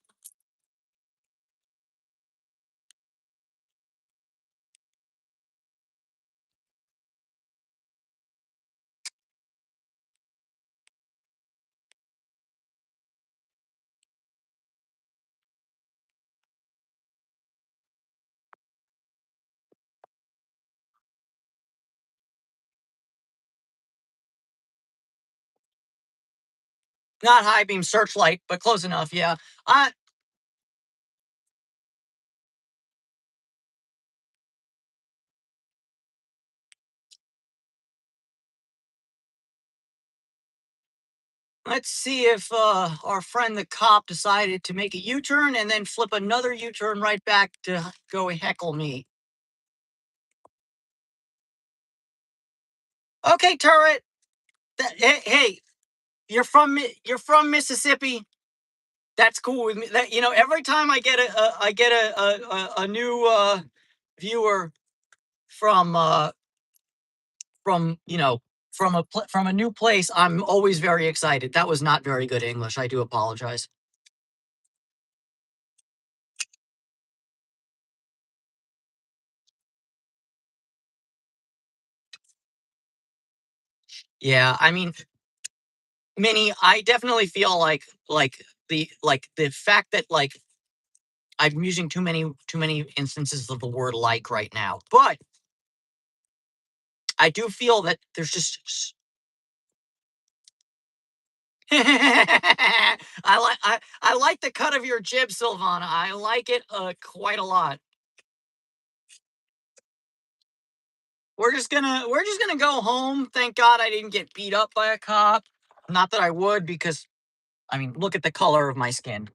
Not high beam searchlight, but close enough. Yeah. I Let's see if our friend the cop decided to make a U-turn and then flip another U-turn right back to go heckle me. Okay, turret. Hey, you're from Mississippi. That's cool with me. That every time I get a new viewer from from from a new place, I'm always very excited. That was not very good English. I do apologize. Yeah, I mean, Minnie, I definitely feel like the fact that I'm using too many instances of the word like right now, but I do feel that there's just I like the cut of your jib, Silvana. I like it quite a lot. We're just gonna go home. Thank God I didn't get beat up by a cop. Not that I would, because I mean, look at the color of my skin.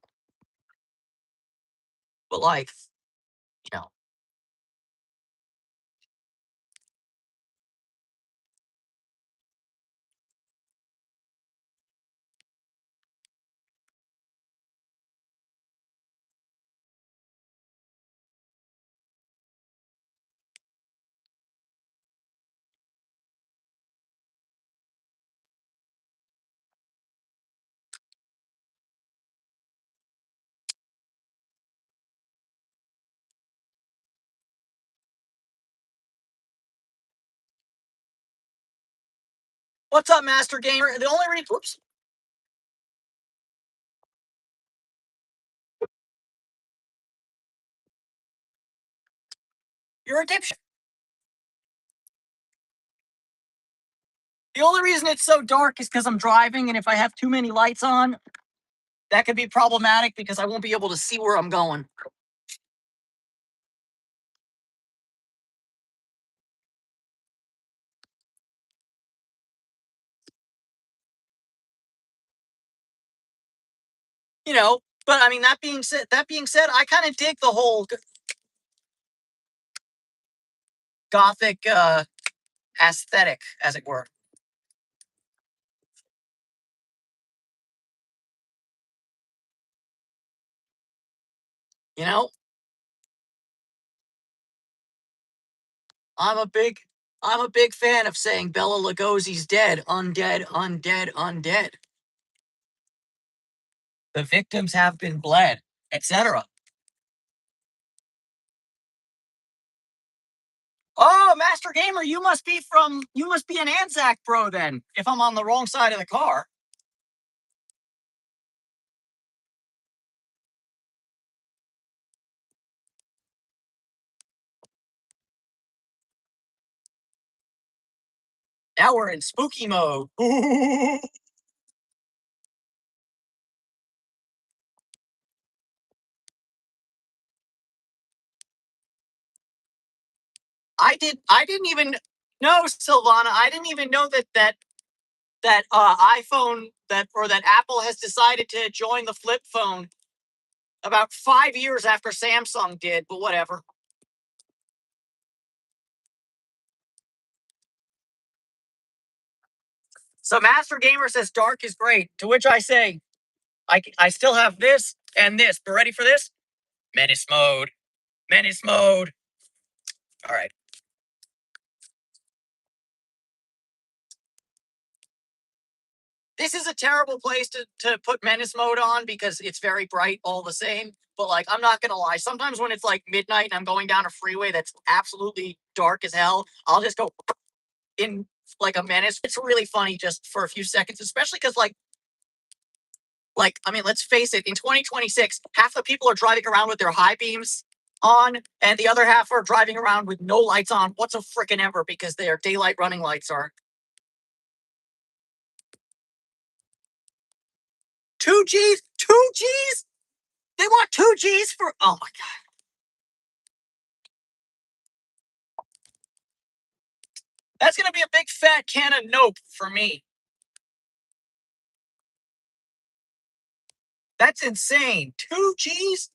But like, you know, What's up, Master Gamer? The only reason, whoops, you're a dipshit. The only reason it's so dark is because I'm driving, and if I have too many lights on, that could be problematic because I won't be able to see where I'm going. You know, but I mean, that being said, I kind of dig the whole gothic aesthetic, as it were. You know, I'm a big, I'm a big fan of saying Bella Lugosi's dead, undead, undead, undead. The victims have been bled, etc. Oh, Master Gamer, you must be an Anzac bro then, if I'm on the wrong side of the car. Now we're in spooky mode. I didn't even know, Silvana. I didn't even know that iPhone that Apple has decided to join the flip phone about 5 years after Samsung did, but whatever. So Master Gamer says dark is great, to which I say, I still have this and this. But ready for this? Menace mode. Menace mode. All right. This is a terrible place to put menace mode on because it's very bright all the same. But like, I'm not gonna lie. Sometimes when it's like midnight and I'm going down a freeway that's absolutely dark as hell, I'll just go in like a menace. It's really funny just for a few seconds, especially because I mean, let's face it, in 2026, half the people are driving around with their high beams on, and the other half are driving around with no lights on what's a freaking ever because their daylight running lights are 2 Gs. 2 Gs? They want 2 Gs for, oh my god. That's gonna be a big fat can of nope for me. That's insane. 2 Gs?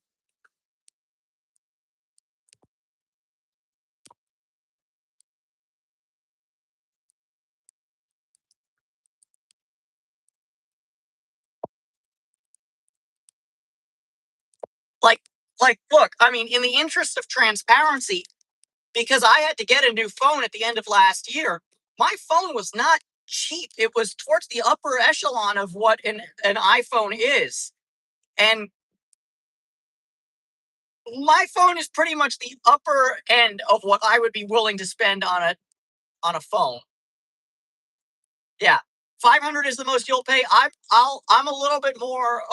Like, look, I mean, in the interest of transparency, because I had to get a new phone at the end of last year. My phone was not cheap. It was towards the upper echelon of what an iPhone is. And my phone is pretty much the upper end of what I would be willing to spend on a phone. Yeah. 500 is the most you'll pay. I'm a little bit more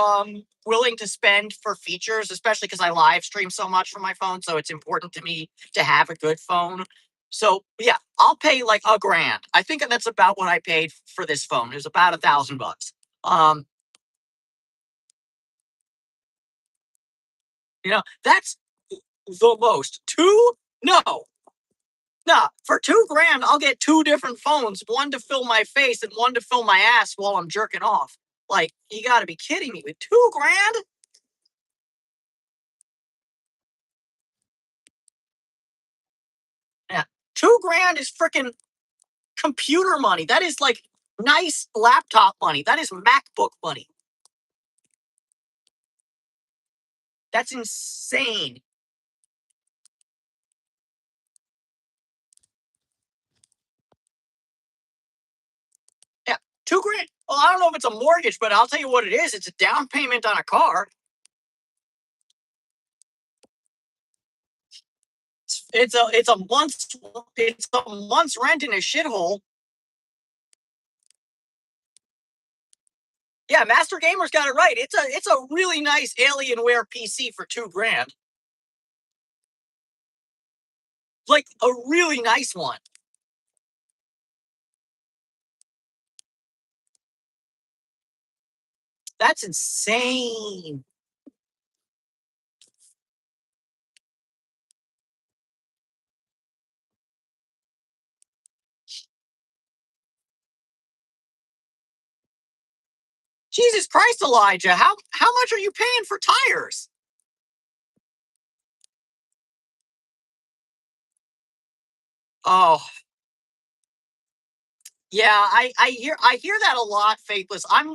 willing to spend for features, especially because I live stream so much from my phone. So it's important to me to have a good phone. So yeah, I'll pay like $1,000. I think that's about what I paid for this phone. It was about $1,000. Um, that's the most. Two? No. Nah, for $2,000, I'll get two different phones, one to fill my face and one to fill my ass while I'm jerking off. Like, you gotta be kidding me. With $2,000? Yeah. $2,000 is freaking computer money. That is like nice laptop money. That is MacBook money. That's insane. Yeah. $2,000. Well, I don't know if it's a mortgage, but I'll tell you what it is. It's a down payment on a car. It's a month's rent in a shithole. Yeah, Master Gamer's got it right. It's a really nice Alienware PC for 2 grand. Like a really nice one. That's insane. Jesus Christ, Elijah, how much are you paying for tires? Oh, yeah, I hear that a lot, Faithless. I've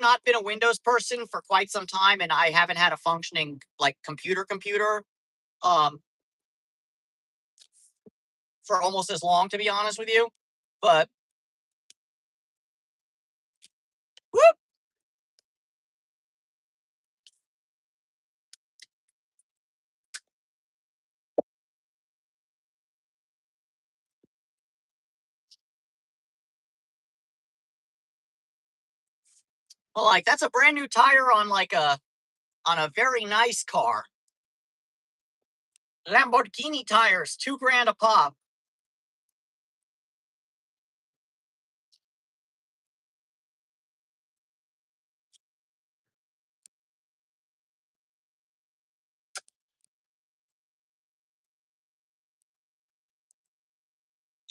not been a Windows person for quite some time, and I haven't had a functioning like computer um for almost as long, to be honest with you. But whoop, well, like that's a brand new tire on like a very nice car. Lamborghini tires, 2 grand a pop.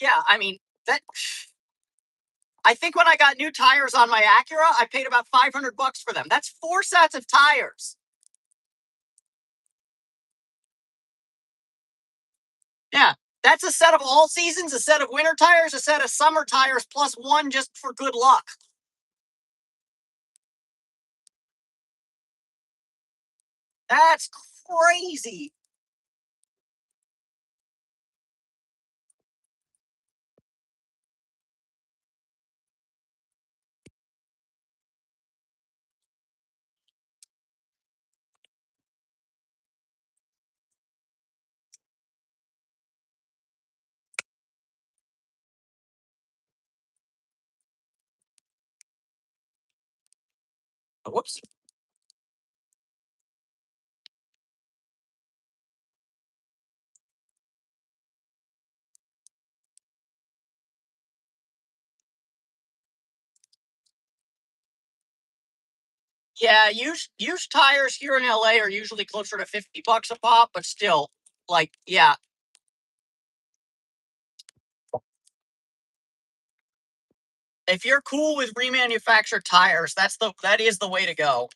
Yeah, I mean that. I think when I got new tires on my Acura, I paid about 500 bucks for them. That's 4 sets of tires. Yeah, that's a set of all seasons, a set of winter tires, a set of summer tires, plus one just for good luck. That's crazy. Whoops. Yeah, used tires here in LA are usually closer to 50 bucks a pop, but still, like, yeah, if you're cool with remanufactured tires, that is the way to go.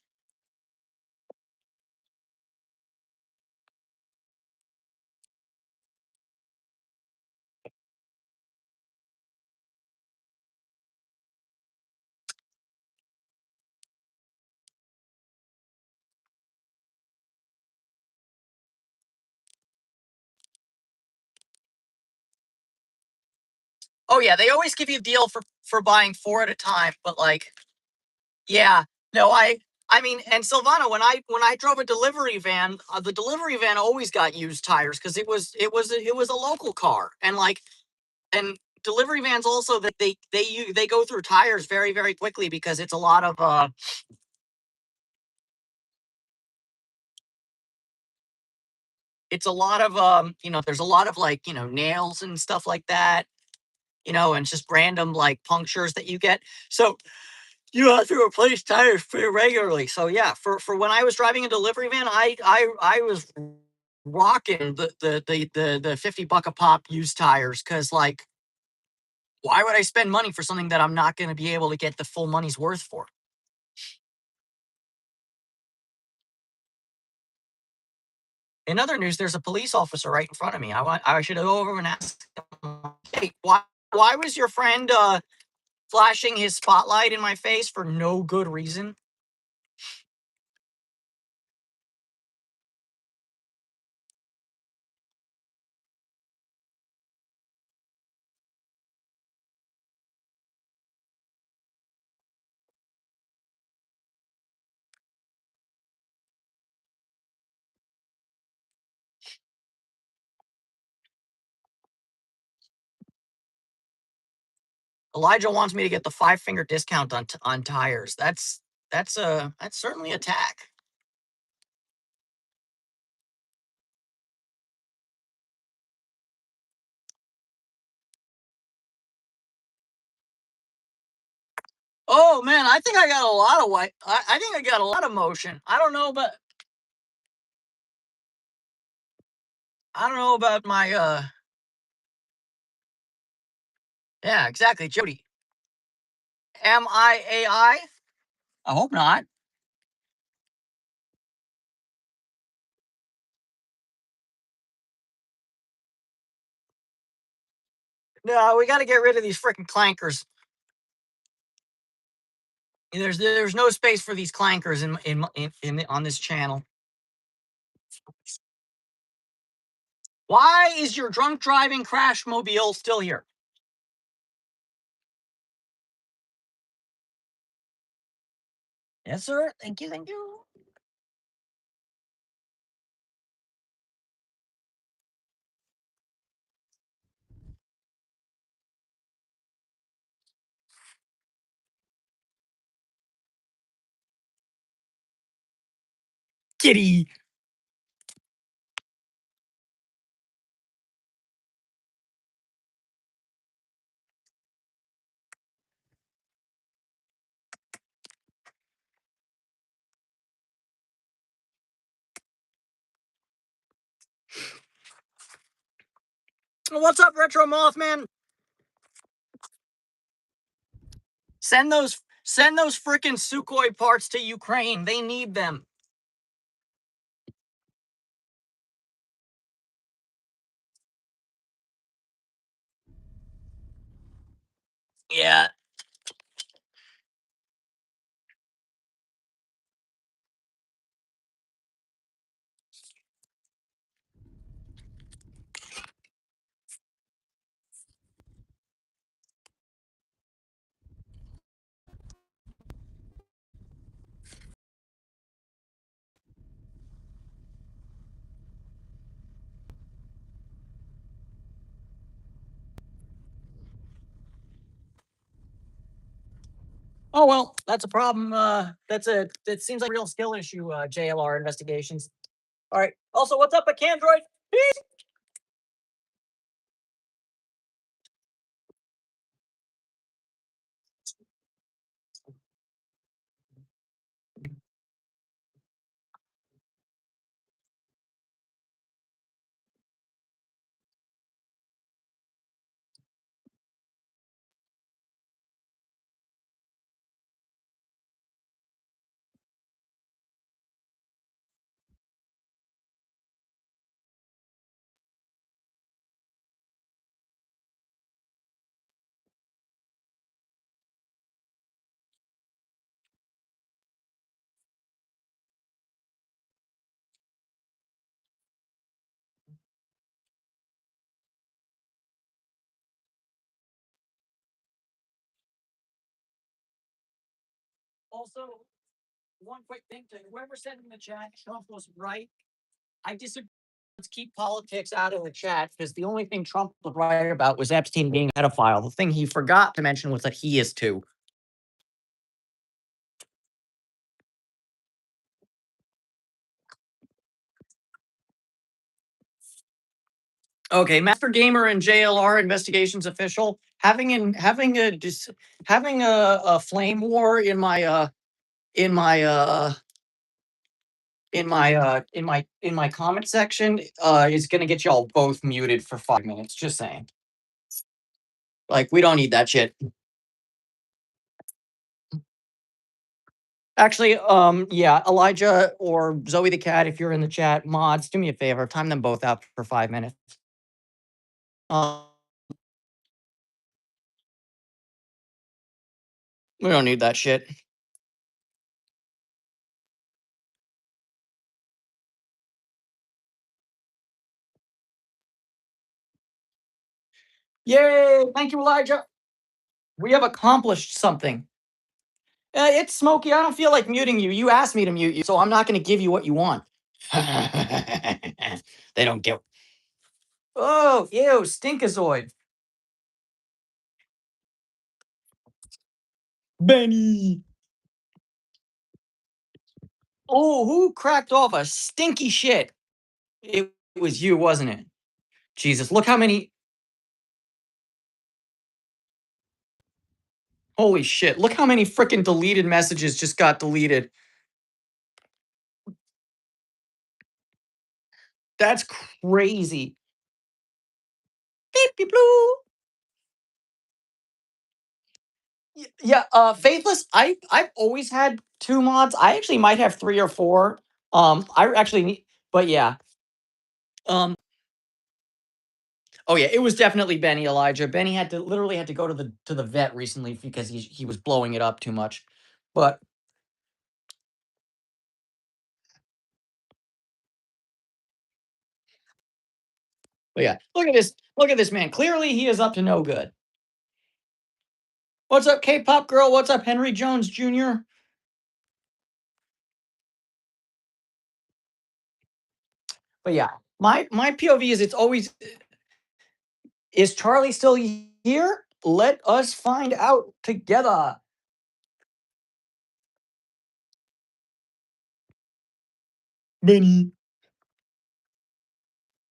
Oh yeah, they always give you a deal for buying four at a time, but like, yeah, no, I mean, and Silvana, when I drove a delivery van, the delivery van always got used tires because it was a local car, and like, and delivery vans also that they go through tires very very quickly because it's a lot of there's a lot of like nails and stuff like that, and just random like punctures that you get. So you have to replace tires pretty regularly. So yeah, for when I was driving a delivery van, I was rocking the 50 buck a pop used tires because like why would I spend money for something that I'm not going to be able to get the full money's worth for? In other news, there's a police officer right in front of me. I should go over and ask him, hey, why was your friend flashing his spotlight in my face for no good reason? Elijah wants me to get the 5-finger discount on tires. That's certainly a tack. Oh man, I think I got a lot of white. I think I got a lot of motion. I don't know about my yeah, exactly, Jody. MIAI? I hope not. No, we got to get rid of these freaking clankers. There's no space for these clankers on this channel. Why is your drunk driving crash mobile still here? Yes, sir. Thank you. Thank you. Kitty. What's up, Retro Mothman? Send those freaking Sukhoi parts to Ukraine. They need them. Yeah. Oh well, that's a problem. That seems like a real skill issue. JLR investigations. All right. Also, what's up, Candroid? Peace. Also, one quick thing to whoever said in the chat, Trump was right. I disagree. Let's keep politics out of the chat because the only thing Trump was right about was Epstein being a pedophile. The thing he forgot to mention was that he is too. Okay, Master Gamer and JLR investigations official having a flame war in my in my comment section is gonna get y'all both muted for 5 minutes. Just saying. Like we don't need that shit. Actually, yeah, Elijah or Zoe the cat, if you're in the chat, mods, do me a favor, time them both out for 5 minutes. We don't need that shit. Yay! Thank you, Elijah. We have accomplished something. It's Smokey. I don't feel like muting you. You asked me to mute you, so I'm not going to give you what you want. They don't get. Oh, ew, Stinkazoid. Benny. Oh, who cracked off a stinky shit? It was you, wasn't it? Jesus, look how many. Holy shit, look how many freaking deleted messages just got deleted. That's crazy. Beep, beep, blue. Yeah, Faithless, I've always had 2 mods. I actually might have 3 or 4. I actually need, but yeah. Um, oh yeah, it was definitely Benny, Elijah. Benny had to literally had to go to the vet recently because he was blowing it up too much. But yeah, look at this. Look at this man. Clearly he is up to no good. What's up, K-pop girl? What's up, Henry Jones Jr.? But yeah, my POV is it's always, is Charlie still here? Let us find out together. Benny.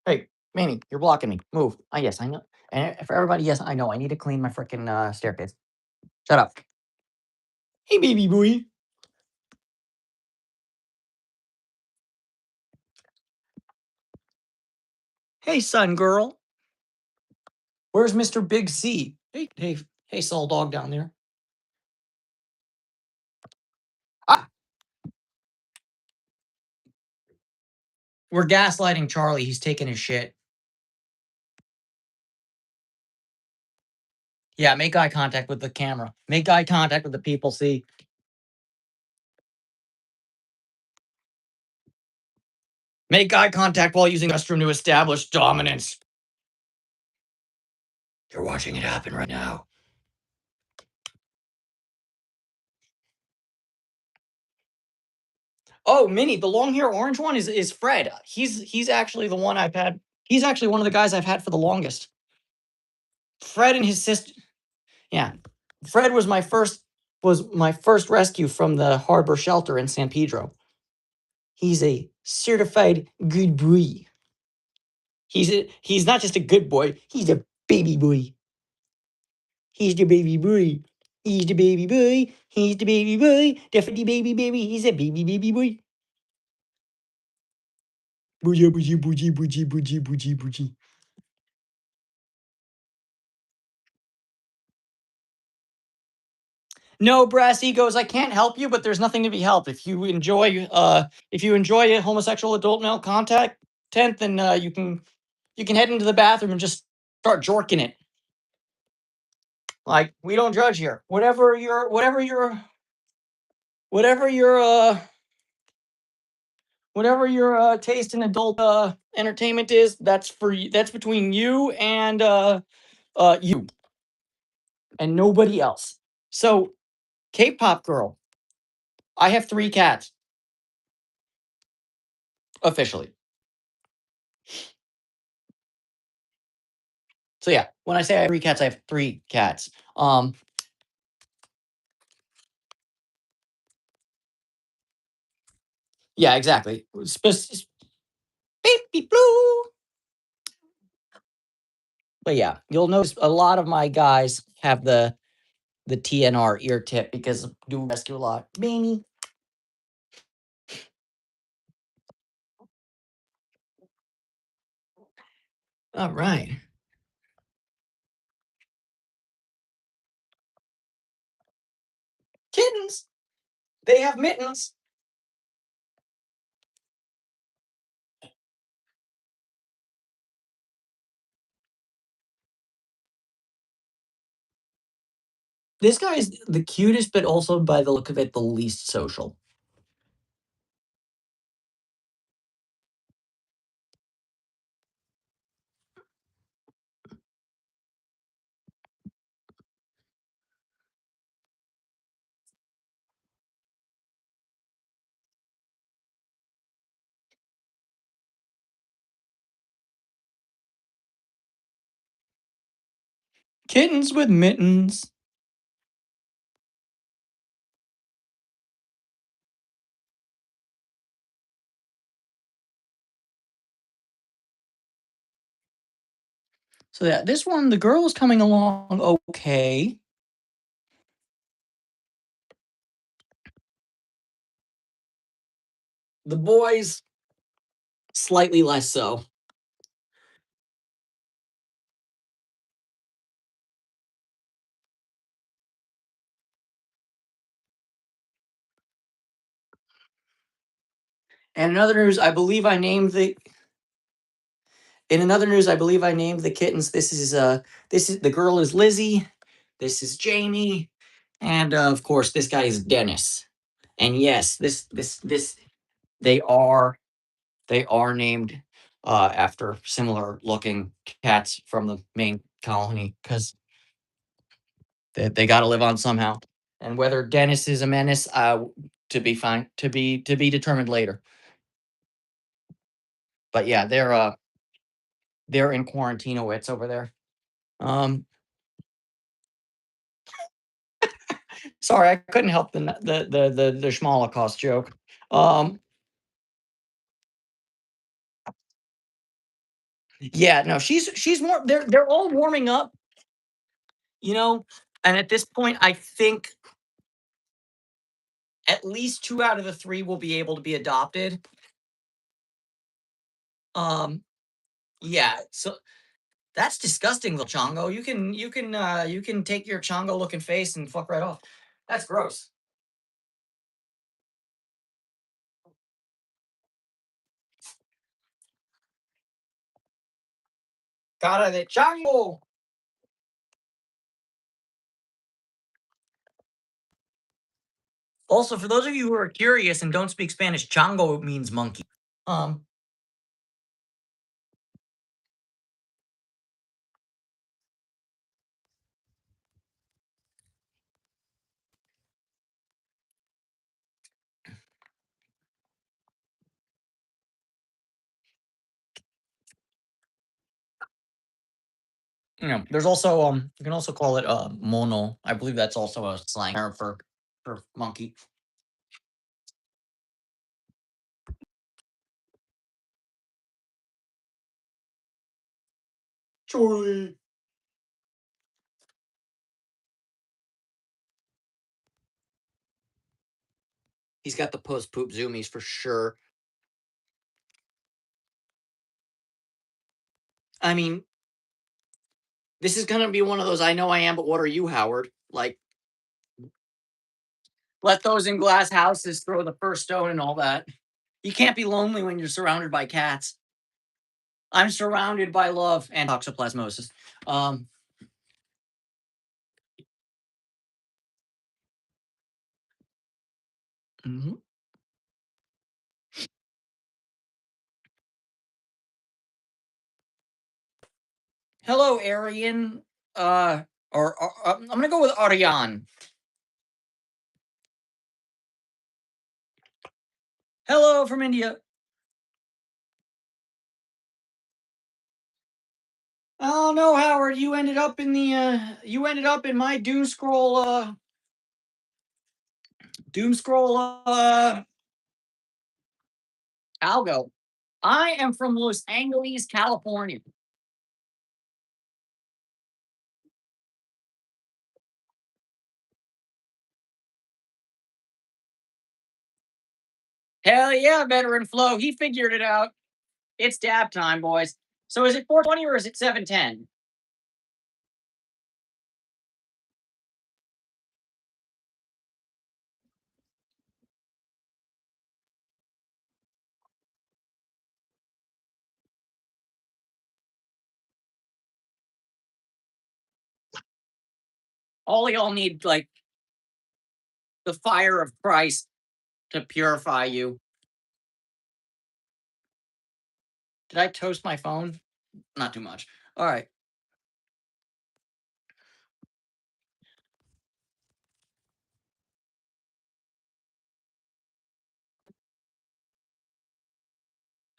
Hey, Manny, you're blocking me. Move. Ah, yes, I know. And for everybody, yes, I know. I need to clean my freaking staircase. Shut up. Hey, baby boy. Hey, son girl. Where's Mr. Big C? Hey, Soul Dog down there. Ah, we're gaslighting Charlie. He's taking his shit. Yeah, make eye contact with the camera. Make eye contact with the people. See. Make eye contact while using restroom to establish dominance. You're watching it happen right now. Oh, Minnie, the long hair orange one is Fred. He's actually the one I've had. He's actually one of the guys I've had for the longest. Fred and his sister. Yeah, Fred was my first rescue from the harbor shelter in San Pedro. He's a certified good boy. He's not just a good boy. He's a baby boy. He's the baby boy. He's the baby boy. He's the baby boy. Definitely baby. He's a baby boy. Boogie, boogie, boogie, boogie, boogie, boogie, boogie. No, brass egos, I can't help you, but there's nothing to be helped. If you enjoy homosexual adult male contact, then you can head into the bathroom and just start jorking it. Like, we don't judge here. Whatever your taste in adult entertainment is, that's for you. That's between you and you and nobody else. So, K-pop girl, I have 3 cats officially. So yeah, when I say I have 3 cats, I have 3 cats. Yeah, exactly. Beep, beep, blue. But yeah, you'll notice a lot of my guys have the TNR ear tip because I do rescue a lot. Baby. All right. Kittens. They have mittens. This guy is the cutest, but also by the look of it, the least social. Kittens with mittens. So yeah, this one, the girl is coming along okay. The boys, slightly less so. And another news, I believe I named the. In another news, I believe I named the kittens. This is the girl is Lizzie. This is Jamie, and of course, this guy is Dennis. And yes, this they are they are named after similar looking cats from the main colony because they got to live on somehow. And whether Dennis is a menace, to be determined later. But yeah, they're in quarantinowitz over there. Um, sorry, I couldn't help the Schmolocaust joke. Um, yeah, no, she's more. They're all warming up, you know. And at this point, I think at least 2 out of the 3 will be able to be adopted. Um, yeah, so that's disgusting, little Chongo. You can take your Chongo looking face and fuck right off. That's gross. Cara de Chongo. Also, for those of you who are curious and don't speak Spanish, Chongo means monkey. Um, there's also you can also call it mono. I believe that's also a slang term for monkey. Charlie. He's got the post poop zoomies for sure. I mean, this is gonna be one of those I know I am, but what are you, Howard? Like, let those in glass houses throw the first stone and all that. You can't be lonely when you're surrounded by cats. I'm surrounded by love and toxoplasmosis. Um, mhm. Hello, Arian. Or I'm gonna go with Ariane. Hello from India. Oh no, Howard, you ended up in my doom scroll algo. I am from Los Angeles, California. Hell yeah, veteran Flo. He figured it out. It's dab time, boys. So is it 420 or is it 710? All y'all need like the fire of Christ to purify you. Did I toast my phone? Not too much. All right.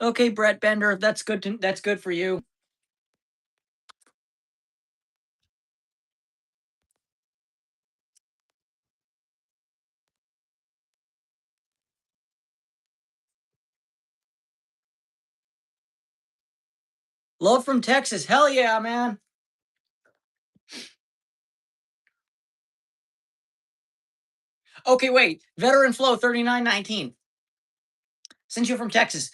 Okay, Brett Bender, that's good. That's good for you. Love from Texas. Hell yeah, man. Okay, wait. Veteran Flow 3919. Since you're from Texas.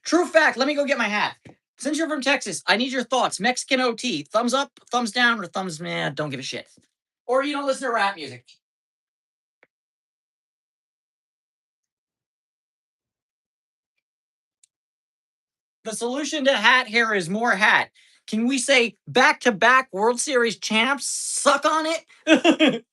True fact. Let me go get my hat. Since you're from Texas, I need your thoughts. Mexican OT. Thumbs up, thumbs down, or thumbs man, don't give a shit. Or you don't listen to rap music. The solution to hat hair is more hat. Can we say back to back World Series champs suck on it?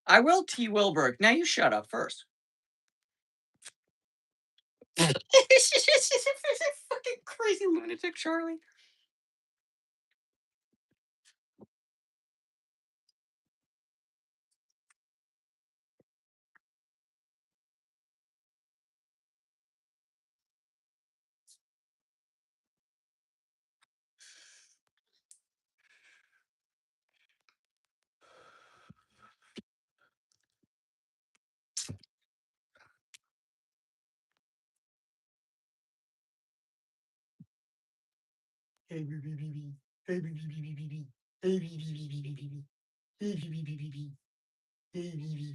I will T. Wilberg. Now you shut up first. Fucking crazy lunatic, Charlie. Hey, Hey, Hey,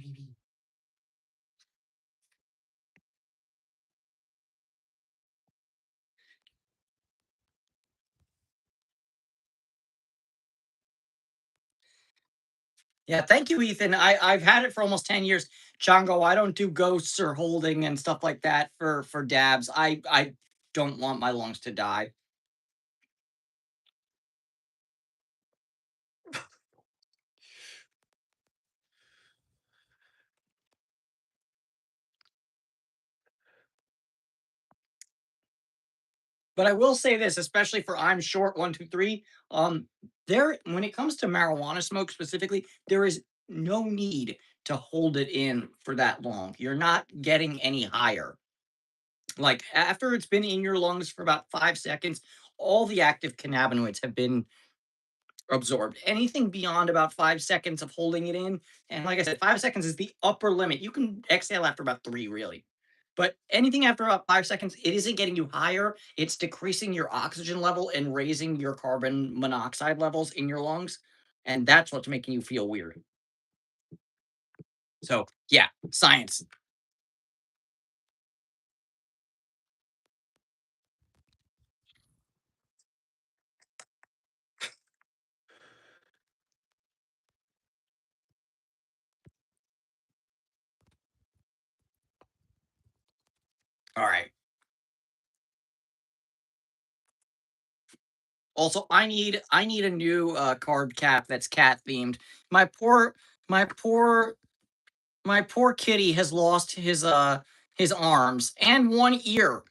Yeah, thank you, Ethan. I've had it for almost 10 years. Chongo, I don't do ghosts or holding and stuff like that for dabs. I don't want my lungs to die. But I will say this, especially for I'm short 123. There when it comes to marijuana smoke specifically, there is no need to hold it in for that long. You're not getting any higher. Like after it's been in your lungs for about 5 seconds, all the active cannabinoids have been absorbed. Anything beyond about 5 seconds of holding it in, and like I said, 5 seconds is the upper limit. You can exhale after about three, really. But anything after about 5 seconds, it isn't getting you higher. It's decreasing your oxygen level and raising your carbon monoxide levels in your lungs. And that's what's making you feel weird. So, yeah, science. All right. Also, I need a new card cap that's cat themed. My poor my poor my poor kitty has lost his arms and one ear.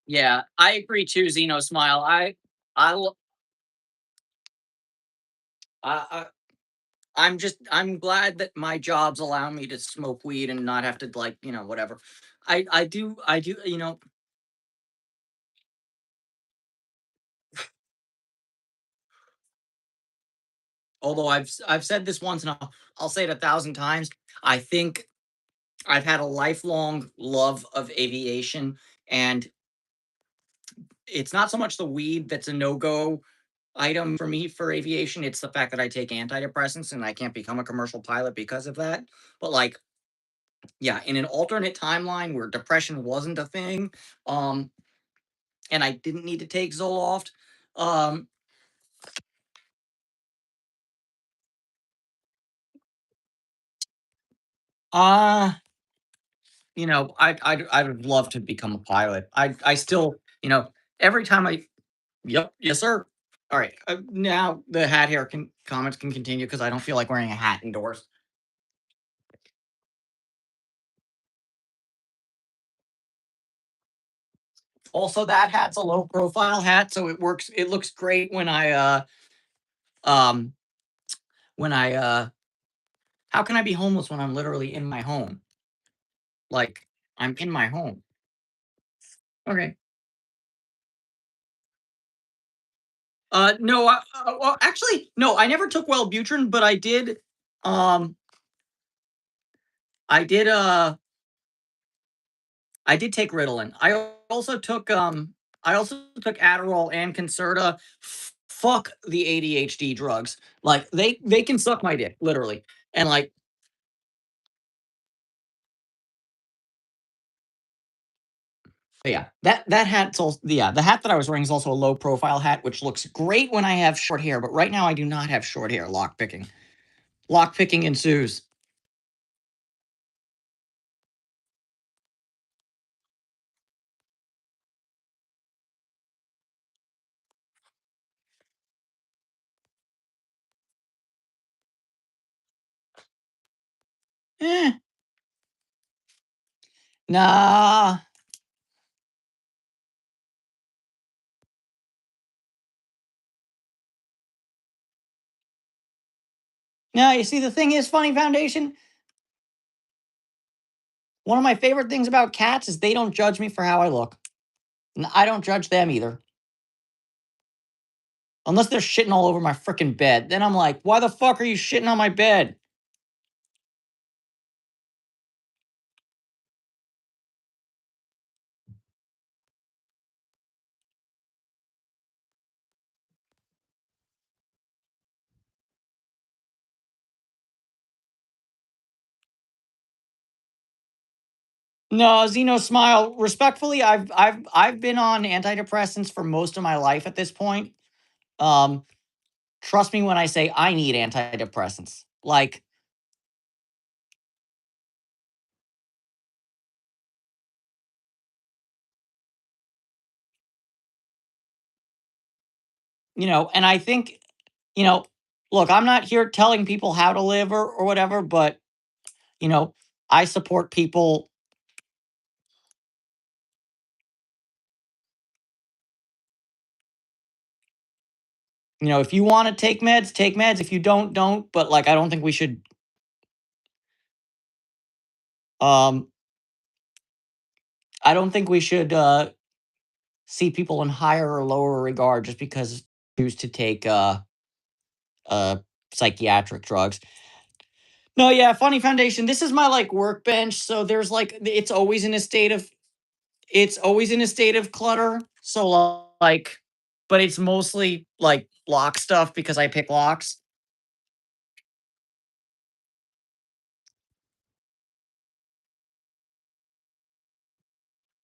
Yeah, I agree too, Zeno Smile. I l- I I'm glad that my jobs allow me to smoke weed and not have to like, whatever. I do, although I've said this once and I'll say it 1,000 times. I think I've had a lifelong love of aviation, and it's not so much the weed that's a no-go item for me for aviation. It's the fact that I take antidepressants and I can't become a commercial pilot because of that. But like, yeah, in an alternate timeline where depression wasn't a thing, um, and I didn't need to take Zoloft, um, uh, I would love to become a pilot. I still, every time I, yep, yes, sir. All right, now the hat hair comments can continue because I don't feel like wearing a hat indoors. Also, that hat's a low profile hat, so it works. It looks great when I um when I how can I be homeless when I'm literally in my home? Like, I'm in my home. Okay. No, well, actually, no, I never took Wellbutrin, but um, I did, I did take Ritalin. I also took Adderall and Concerta. Fuck the ADHD drugs. Like, they can suck my dick, literally. And like, yeah, that hat's also, yeah, the hat that I was wearing is also a low profile hat, which looks great when I have short hair, but right now I do not have short hair. Lock picking. Lock picking ensues. Eh, nah. No, you see, the thing is, Funny Foundation, one of my favorite things about cats is they don't judge me for how I look. And I don't judge them either. Unless they're shitting all over my freaking bed. Then I'm like, why the fuck are you shitting on my bed? No, Zeno smile. Respectfully, I've been on antidepressants for most of my life at this point. Um, Trust me when I say I need antidepressants. Like, and I think, you know, look, I'm not here telling people how to live or whatever, but you know, I support people. If you want to take meds, take meds. If you don't. But like, I don't think we should. Um, I don't think we should see people in higher or lower regard just because they choose to take uh psychiatric drugs. No, yeah, Funny Foundation. This is my like workbench, so there's like it's always in a state of clutter. So like, but it's mostly like lock stuff because I pick locks.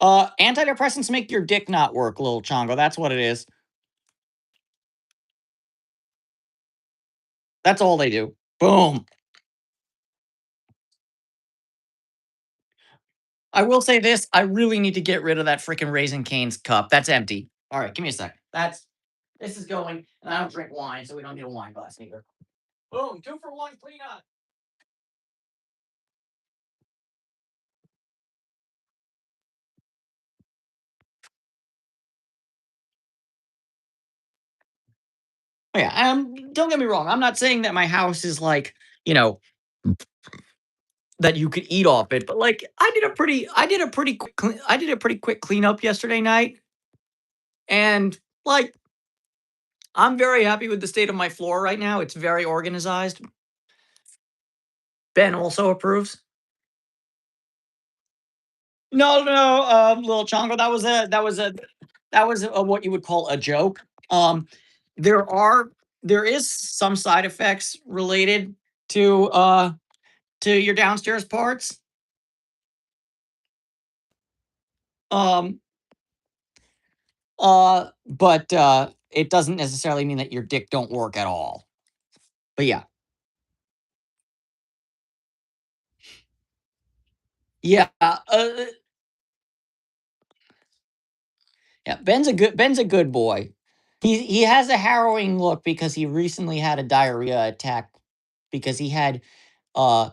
Antidepressants make your dick not work, little chongo. That's what it is. That's all they do. Boom. I will say this: I really need to get rid of that freaking Raisin Cane's cup. That's empty. All right, give me a sec. This is going, and I don't drink wine, so we don't need a wine glass either. Boom, 2 for 1 cleanup. Oh, yeah, don't get me wrong. I'm not saying that my house is like, you know, that you could eat off it, but like I did a pretty quick cleanup yesterday night, and like I'm very happy with the state of my floor right now. It's very organized. Ben also approves. No, no, little Chongo, that was what you would call a joke. Um, there are there is some side effects related to your downstairs parts. Um, but it doesn't necessarily mean that your dick don't work at all. But yeah, yeah, yeah. Ben's a good boy. He has a harrowing look because he recently had a diarrhea attack because he had uh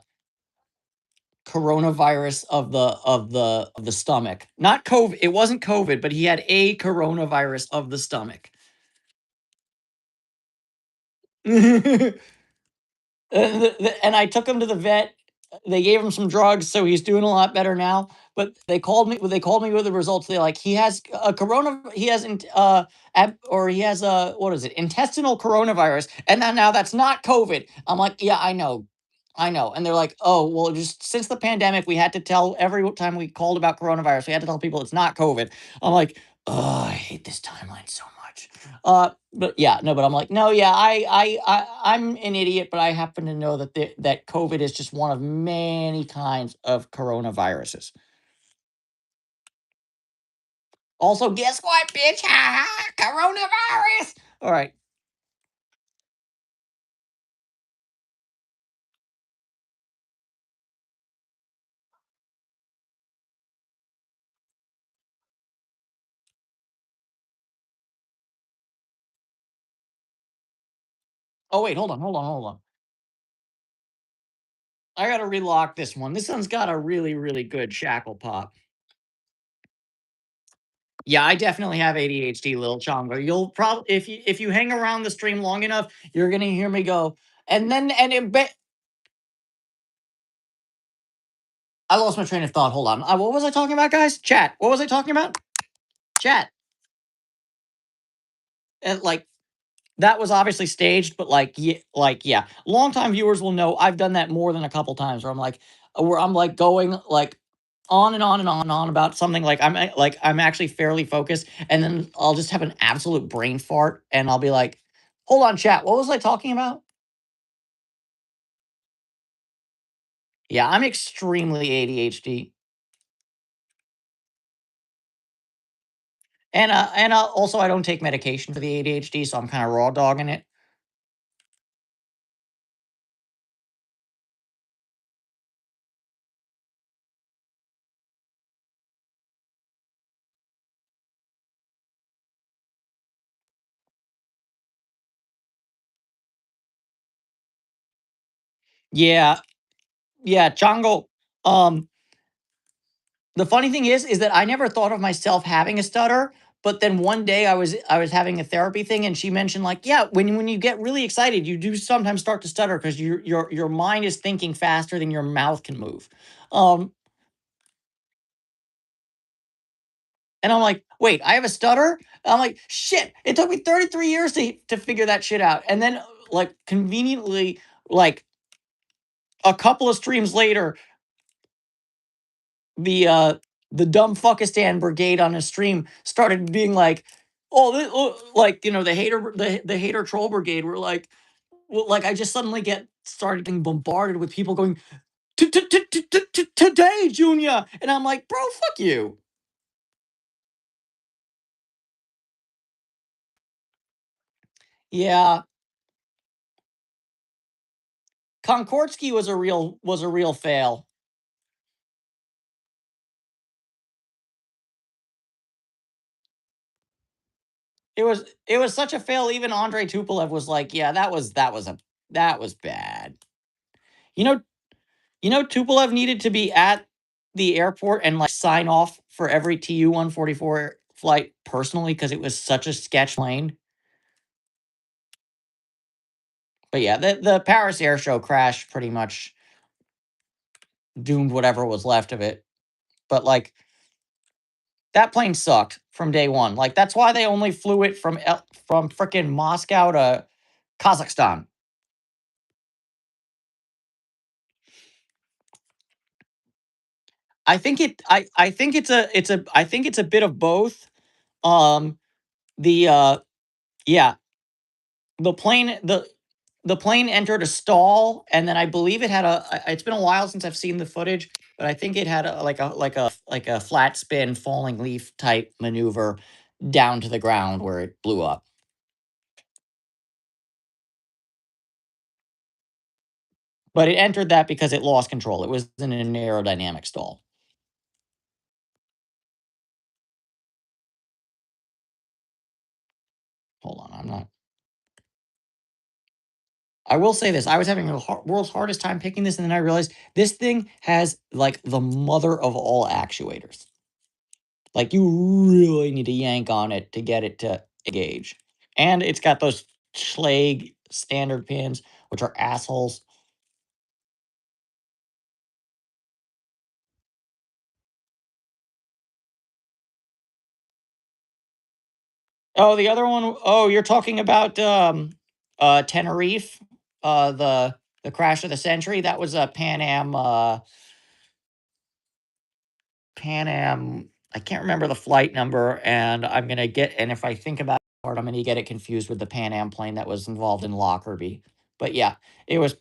coronavirus of the stomach. Not COVID. It wasn't COVID, but he had a coronavirus of the stomach. And I took him to the vet. They gave him some drugs, so he's doing a lot better now. But they called me. They called me with the results. They're like, he has a corona. He has or he has a, what is it? Intestinal coronavirus. And now that's not COVID. I'm like, yeah, I know. I know. And they're like, oh, well, just since the pandemic, we had to tell every time we called about coronavirus, we had to tell people it's not COVID. I'm like, oh, I hate this timeline so much. But yeah, no, but I'm like, no, yeah, I'm an idiot, but I happen to know that that COVID is just one of many kinds of coronaviruses. Also, guess what, bitch? Ha ha, coronavirus. All right. Oh wait, hold on. I gotta relock this one. This one's got a really, really good shackle pop. Yeah, I definitely have ADHD, little Chongo. You'll probably, if you hang around the stream long enough, you're gonna hear me go, and then and it, I lost my train of thought. Hold on. What was I talking about, guys? Chat. What was I talking about? Chat. And like that was obviously staged, but yeah, longtime viewers will know I've done that more than a couple times. Where I'm like going like on and on and on and on about something like I'm actually fairly focused, and then I'll just have an absolute brain fart, and I'll be like, "Hold on, chat. What was I talking about?" Yeah, I'm extremely ADHD, and also I don't take medication for the ADHD, so I'm kind of raw dogging it. Yeah, yeah, Chongo. Um, the funny thing is that I never thought of myself having a stutter, but then one day I was having a therapy thing, and she mentioned like, yeah, when you get really excited, you do sometimes start to stutter because your mind is thinking faster than your mouth can move. Um, and I'm like, wait, I have a stutter? I'm like, shit, it took me 33 years to figure that shit out. And then like conveniently, like a couple of streams later, the the dumb fuckistan brigade on his stream started being like, like the the hater troll brigade were like, well, like I just suddenly get started getting bombarded with people going today, Junior, and I'm like, bro, fuck you. Yeah, Konkordsky was a real fail. It was such a fail. Even Andrei Tupolev was like, yeah, that was bad. You know, Tupolev needed to be at the airport and like sign off for every Tu-144 flight personally because it was such a sketch plane. But yeah, the Paris air show crash pretty much doomed whatever was left of it. But like that plane sucked from day one. Like that's why they only flew it from freaking Moscow to Kazakhstan. I think I think it's a bit of both. Um the yeah, the plane the plane entered a stall, and then I believe it had it's been a while since I've seen the footage, but I think it had like a flat spin falling leaf type maneuver down to the ground where it blew up. But it entered that because it lost control. It was in an aerodynamic stall. Hold on, I'm not. I will say this: I was having the world's hardest time picking this, and then I realized this thing has like the mother of all actuators. Like you really need to yank on it to get it to engage. And it's got those Schlage standard pins, which are assholes. Oh, the other one, oh, you're talking about, Tenerife, the crash of the century? That was a Pan Am. I can't remember the flight number, and if I think about it hard, I'm gonna get it confused with the Pan Am plane that was involved in Lockerbie. But yeah, it was.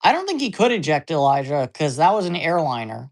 I don't think he could eject Elijah because that was an airliner.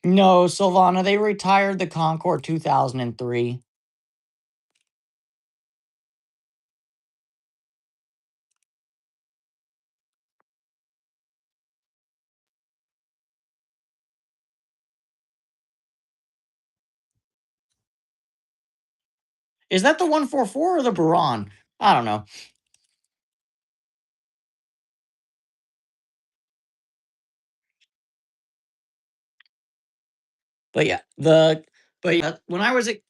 No, Silvana, they retired the Concorde 2003. Is that the 144 or the Buran? I don't know. But yeah, when I was a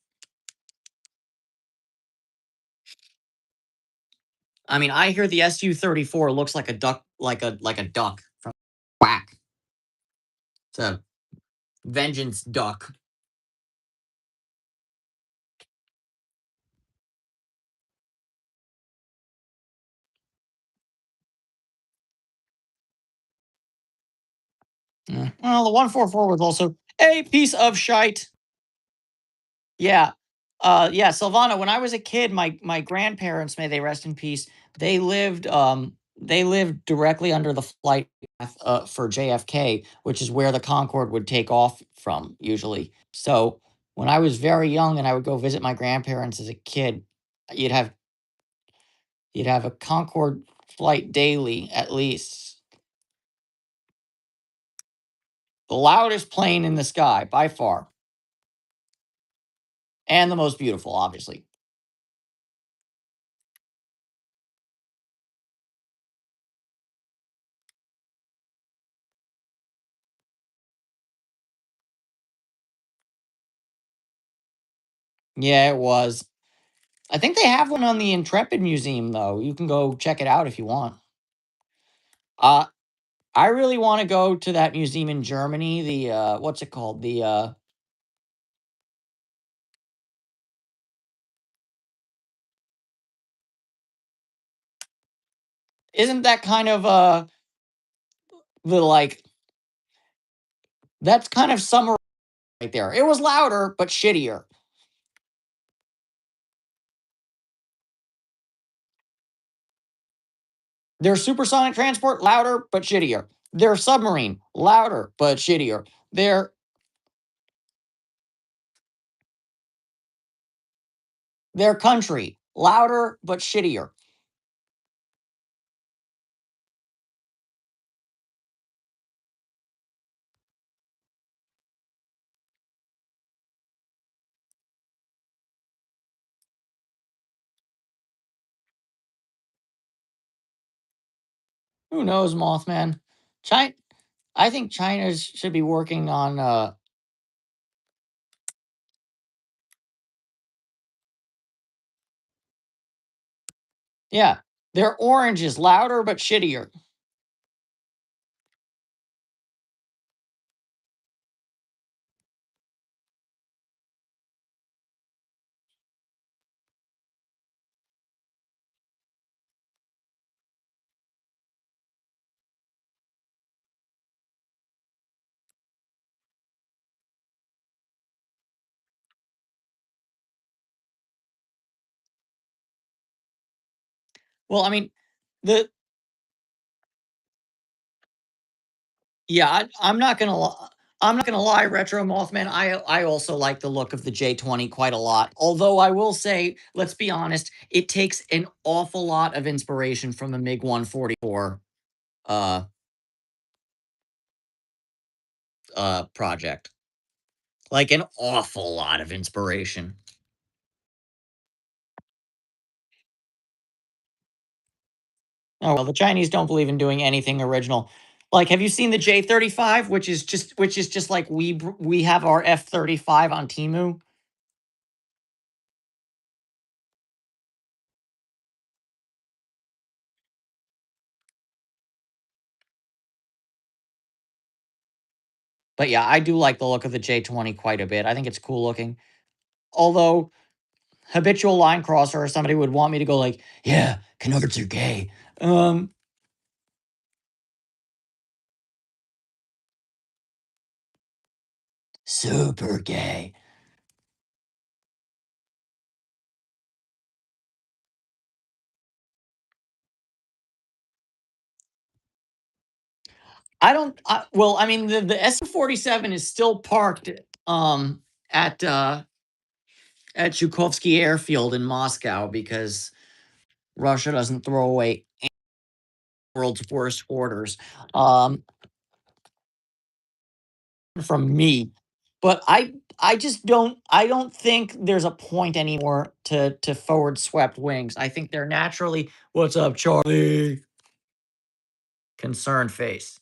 I mean, I hear the Su-34 looks like a duck, like a duck from Quack. It's a vengeance duck. Well, the 144 was also a piece of shite. Yeah. Yeah, Silvana, when I was a kid, my grandparents, may they rest in peace, they lived directly under the flight path for JFK, which is where the Concorde would take off from usually. So when I was very young and I would go visit my grandparents as a kid, you'd have you'd have a Concorde flight daily at least. The loudest plane in the sky by far, and the most beautiful, obviously. Yeah, it was. I think they have one on the Intrepid Museum, though. You can go check it out if you want. Uh, I really want to go to that museum in Germany. The what's it called? The isn't that kind of the like that's kind of summer right there. It was louder but shittier. Their supersonic transport louder but shittier. Their submarine louder but shittier. Their country louder but shittier. Who knows, Mothman? China. I think China should be working on yeah, their orange is louder but shittier. Well, I mean, the yeah, I'm not gonna lie. I'm not gonna lie, Retro Mothman. I also like the look of the J20 quite a lot. Although I will say, let's be honest, it takes an awful lot of inspiration from the MiG 144 uh project. Like an awful lot of inspiration. Oh well, the Chinese don't believe in doing anything original. Like, have you seen the J35, which is just like we have our F-35 on Timu? But yeah, I do like the look of the J20 quite a bit. I think it's cool looking. Although habitual line crosser or somebody would want me to go like, yeah, Canards are gay. Um, Super gay. I don't. Well, I mean, the S-47 is still parked um at uh at Zhukovsky Airfield in Moscow because Russia doesn't throw away world's worst orders. Um, from me, but I just don't think there's a point anymore to forward swept wings. I think they're naturally what's up, Charlie? Concerned face.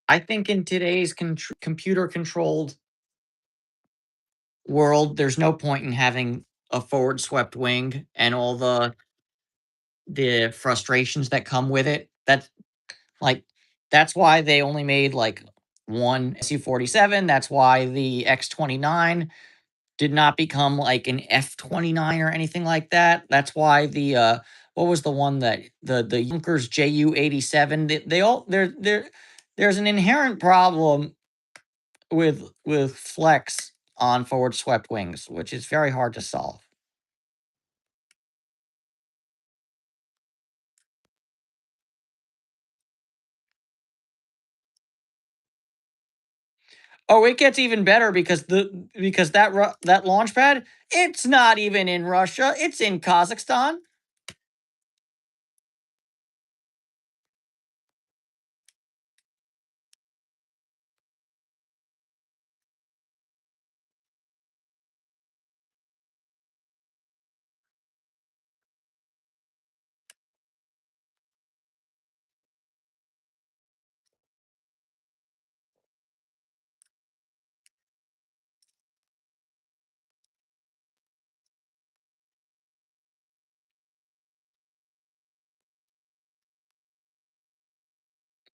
I think in today's computer controlled world, there's no point in having a forward swept wing and all the frustrations that come with it. Like that's why they only made like one Su-47. That's why the X-29 did not become like an F-29 or anything like that. That's why the what was the one that the Junkers Ju-87, they all there's an inherent problem with flex on forward swept wings, which is very hard to solve. Oh, it gets even better because that launch pad, it's not even in Russia, it's in Kazakhstan.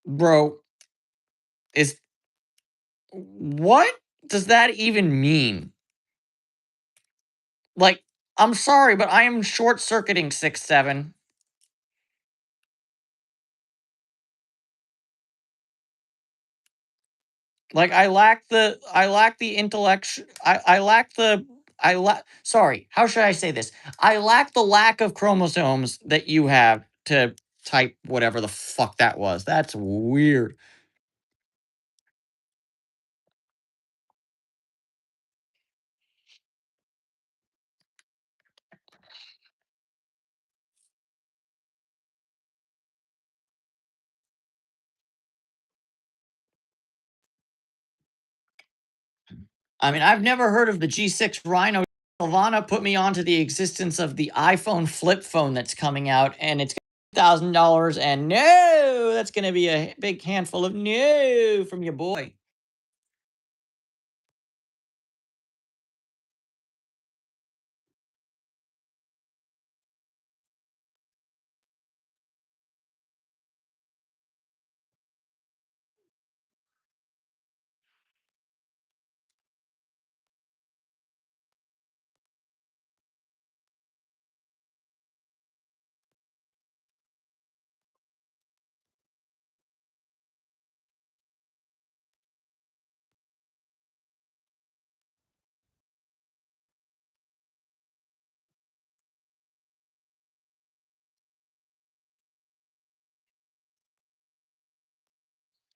Bro, is what does that even mean? Like, I'm sorry, but I am short circuiting 6-7. Like I lack the intellect. I lack the sorry, how should I say this? I lack the lack of chromosomes that you have to type whatever the fuck that was. That's weird. I mean, I've never heard of the G6 Rhino. Silvana put me onto the existence of the iPhone flip phone that's coming out, and it's $1,000. And no, that's going to be a big handful of no from your boy.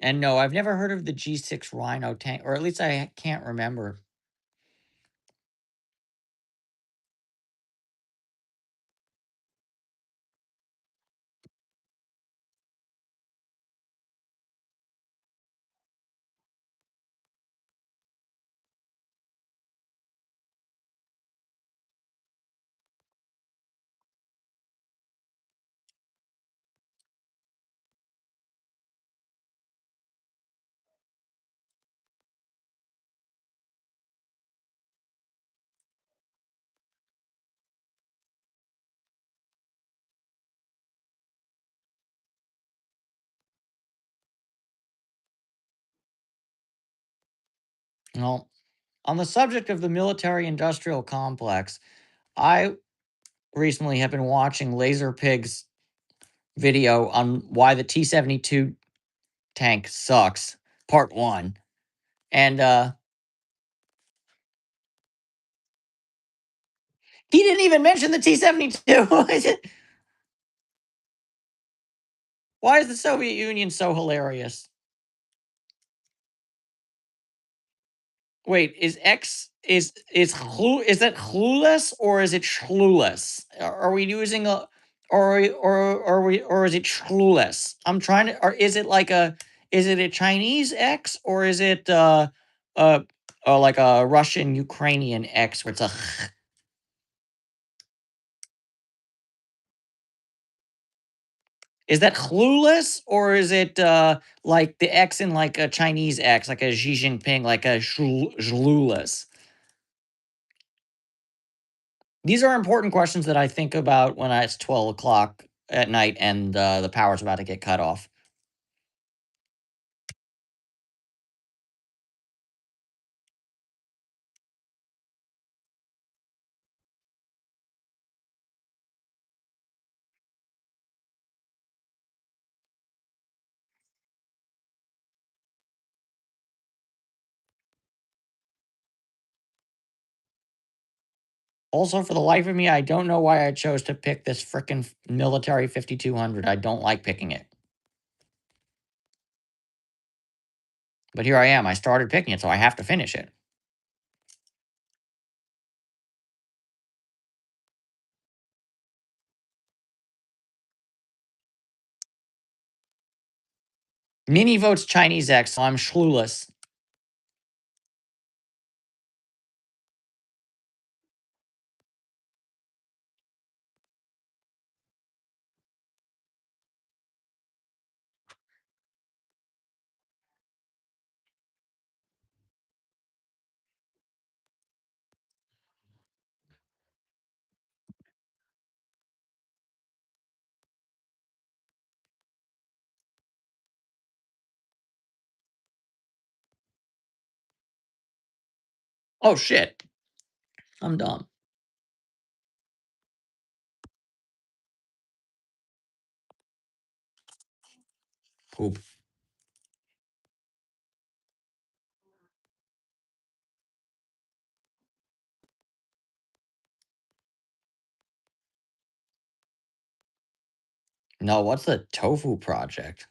And no, I've never heard of the G6 Rhino tank, or at least I can't remember. Well, on the subject of the military industrial complex, I recently have been watching Laser Pig's video on why the T-72 tank sucks, part 1. And he didn't even mention the T-72. Why is the Soviet Union so hilarious? Wait, is X is that clueless or is it clueless? Are we using a or is it clueless? I'm trying to, or is it like a, is it a Chinese X or is it uh like a Russian Ukrainian X where it's a is that clueless or is it like the X in like a Chinese X, like a Xi Jinping, like a clueless? These are important questions that I think about when it's 12 o'clock at night and the power's about to get cut off. Also, for the life of me, I don't know why I chose to pick this frickin' military 5200. I don't like picking it. But here I am. I started picking it, so I have to finish it. Mini votes Chinese X, so I'm clueless. Oh, shit. I'm dumb. Poop. No, what's the tofu project?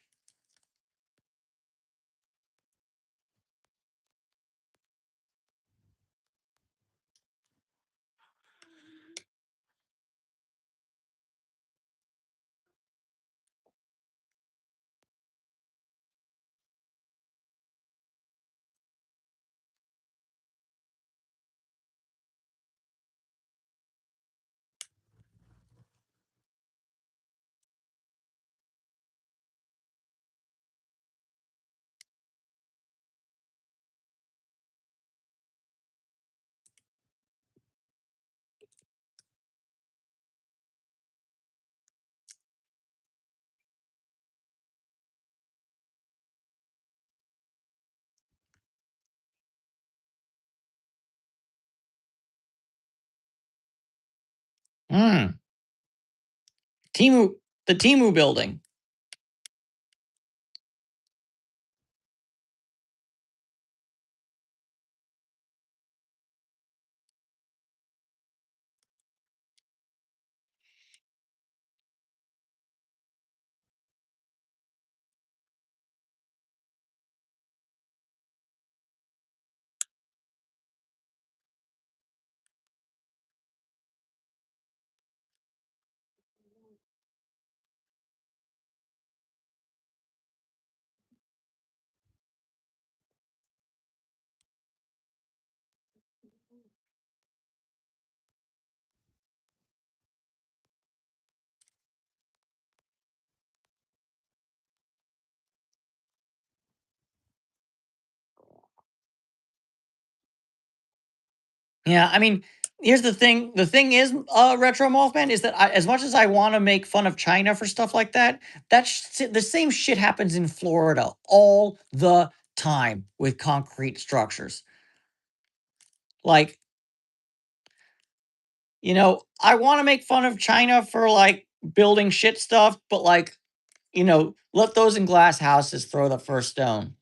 Hmm. Timu, the Timu building. Yeah, I mean, here's the thing. The thing is, Retro Mothman, is that as much as I want to make fun of China for stuff like that, the same shit happens in Florida all the time with concrete structures. Like, I want to make fun of China for like building shit stuff, but like, let those in glass houses throw the first stone.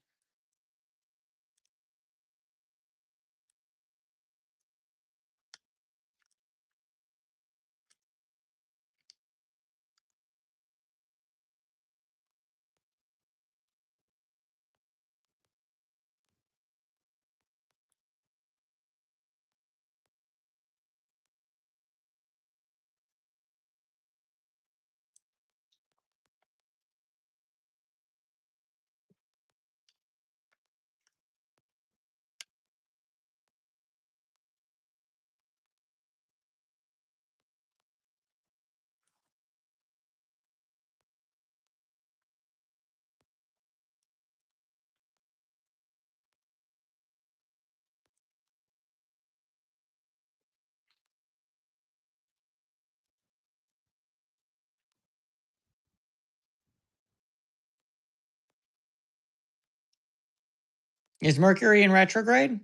Is Mercury in retrograde?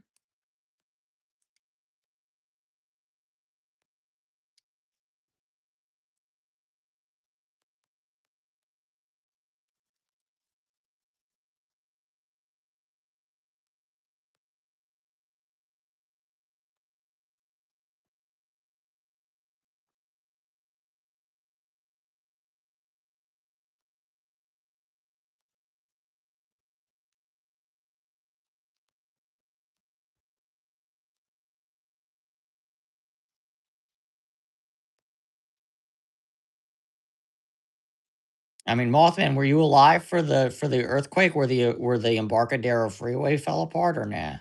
I mean, Mothman, were you alive for the earthquake where the Embarcadero Freeway fell apart or nah?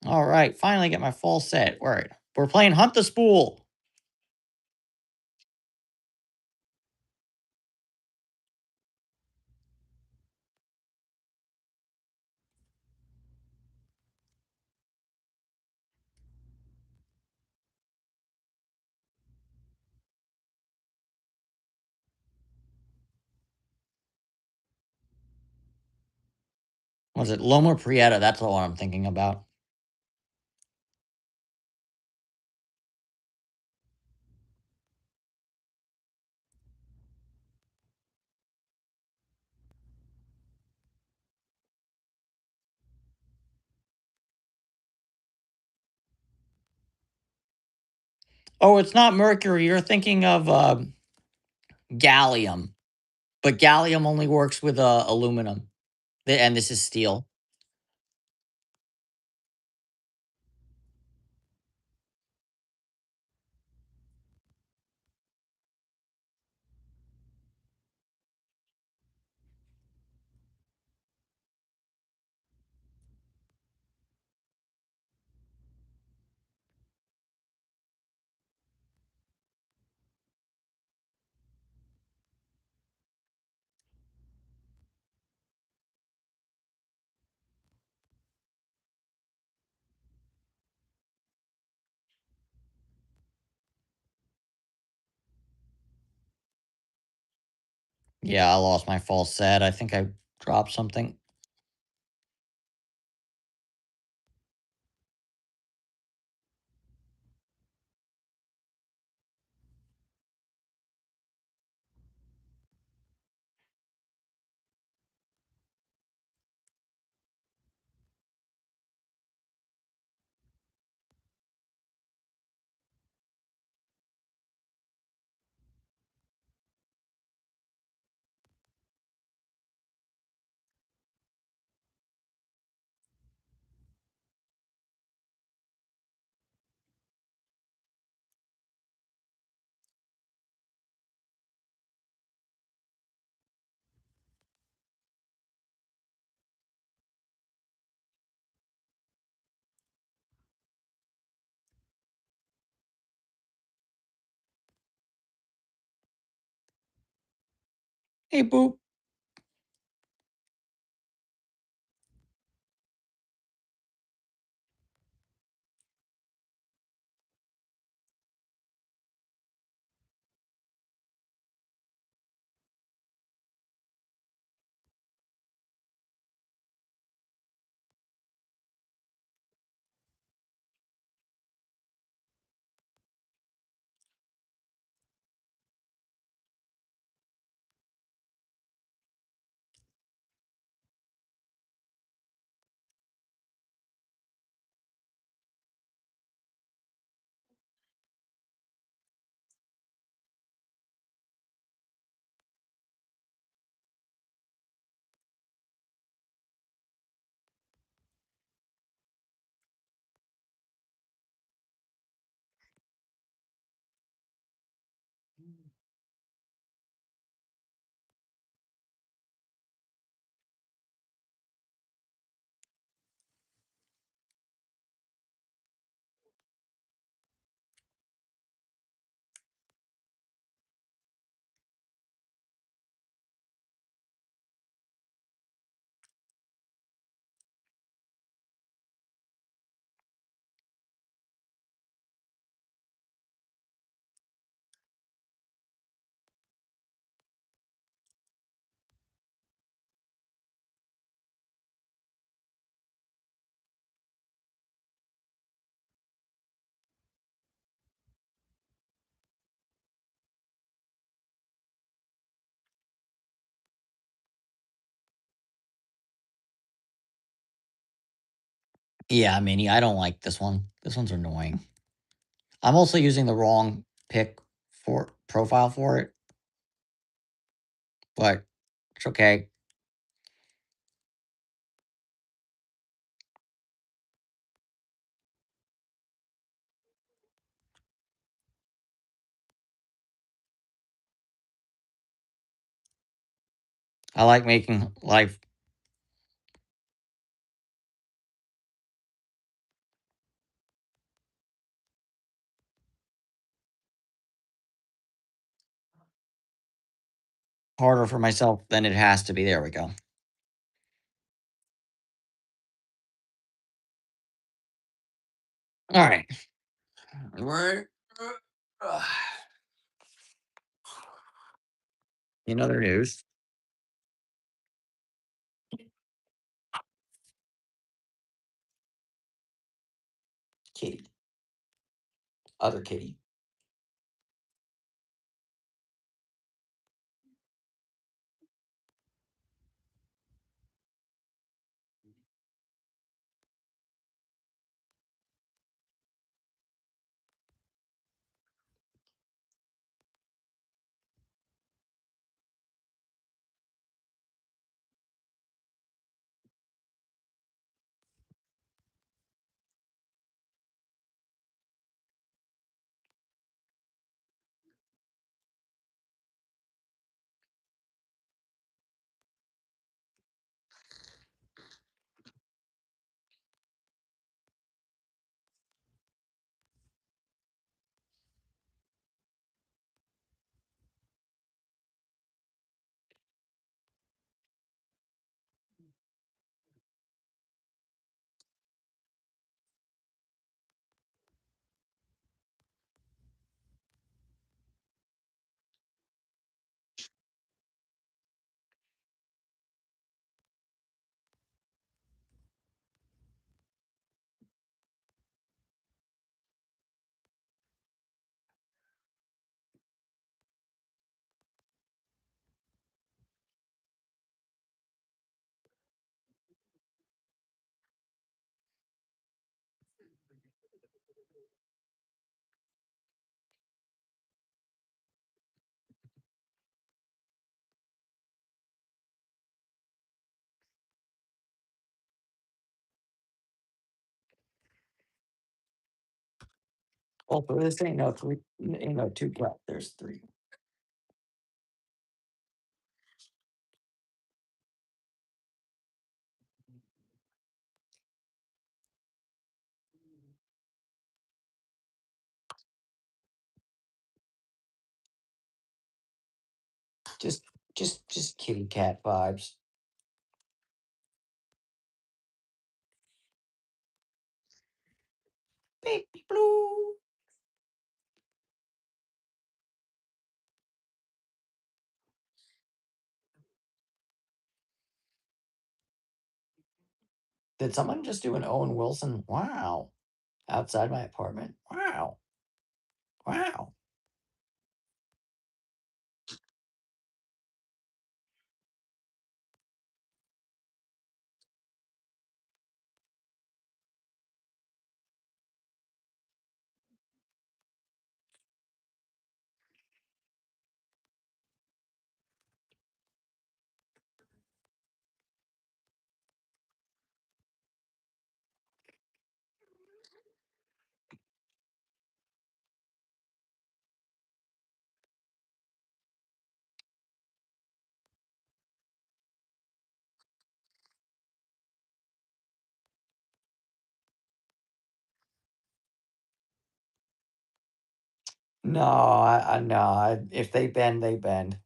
All right, finally get my full set. All right, we're playing Hunt the Spool. Was it Loma Prieta? That's the one I'm thinking about. Oh, it's not mercury. You're thinking of gallium, but gallium only works with aluminum, and this is steel. Yeah, I lost my false set. I think I dropped something. Hey, Boop. Yeah, Mini, I don't like this one. This one's annoying. I'm also using the wrong pick for profile for it, but it's okay. I like making life harder for myself than it has to be. There we go. All right. Right. In other news, Kitty, other Kitty. Well, for this ain't no three, ain't no two crap. There's three. Just Just kitty cat vibes. Baby blue. Did someone just do an Owen Wilson? Wow. Outside my apartment. Wow. Wow. No, no. If they bend, they bend.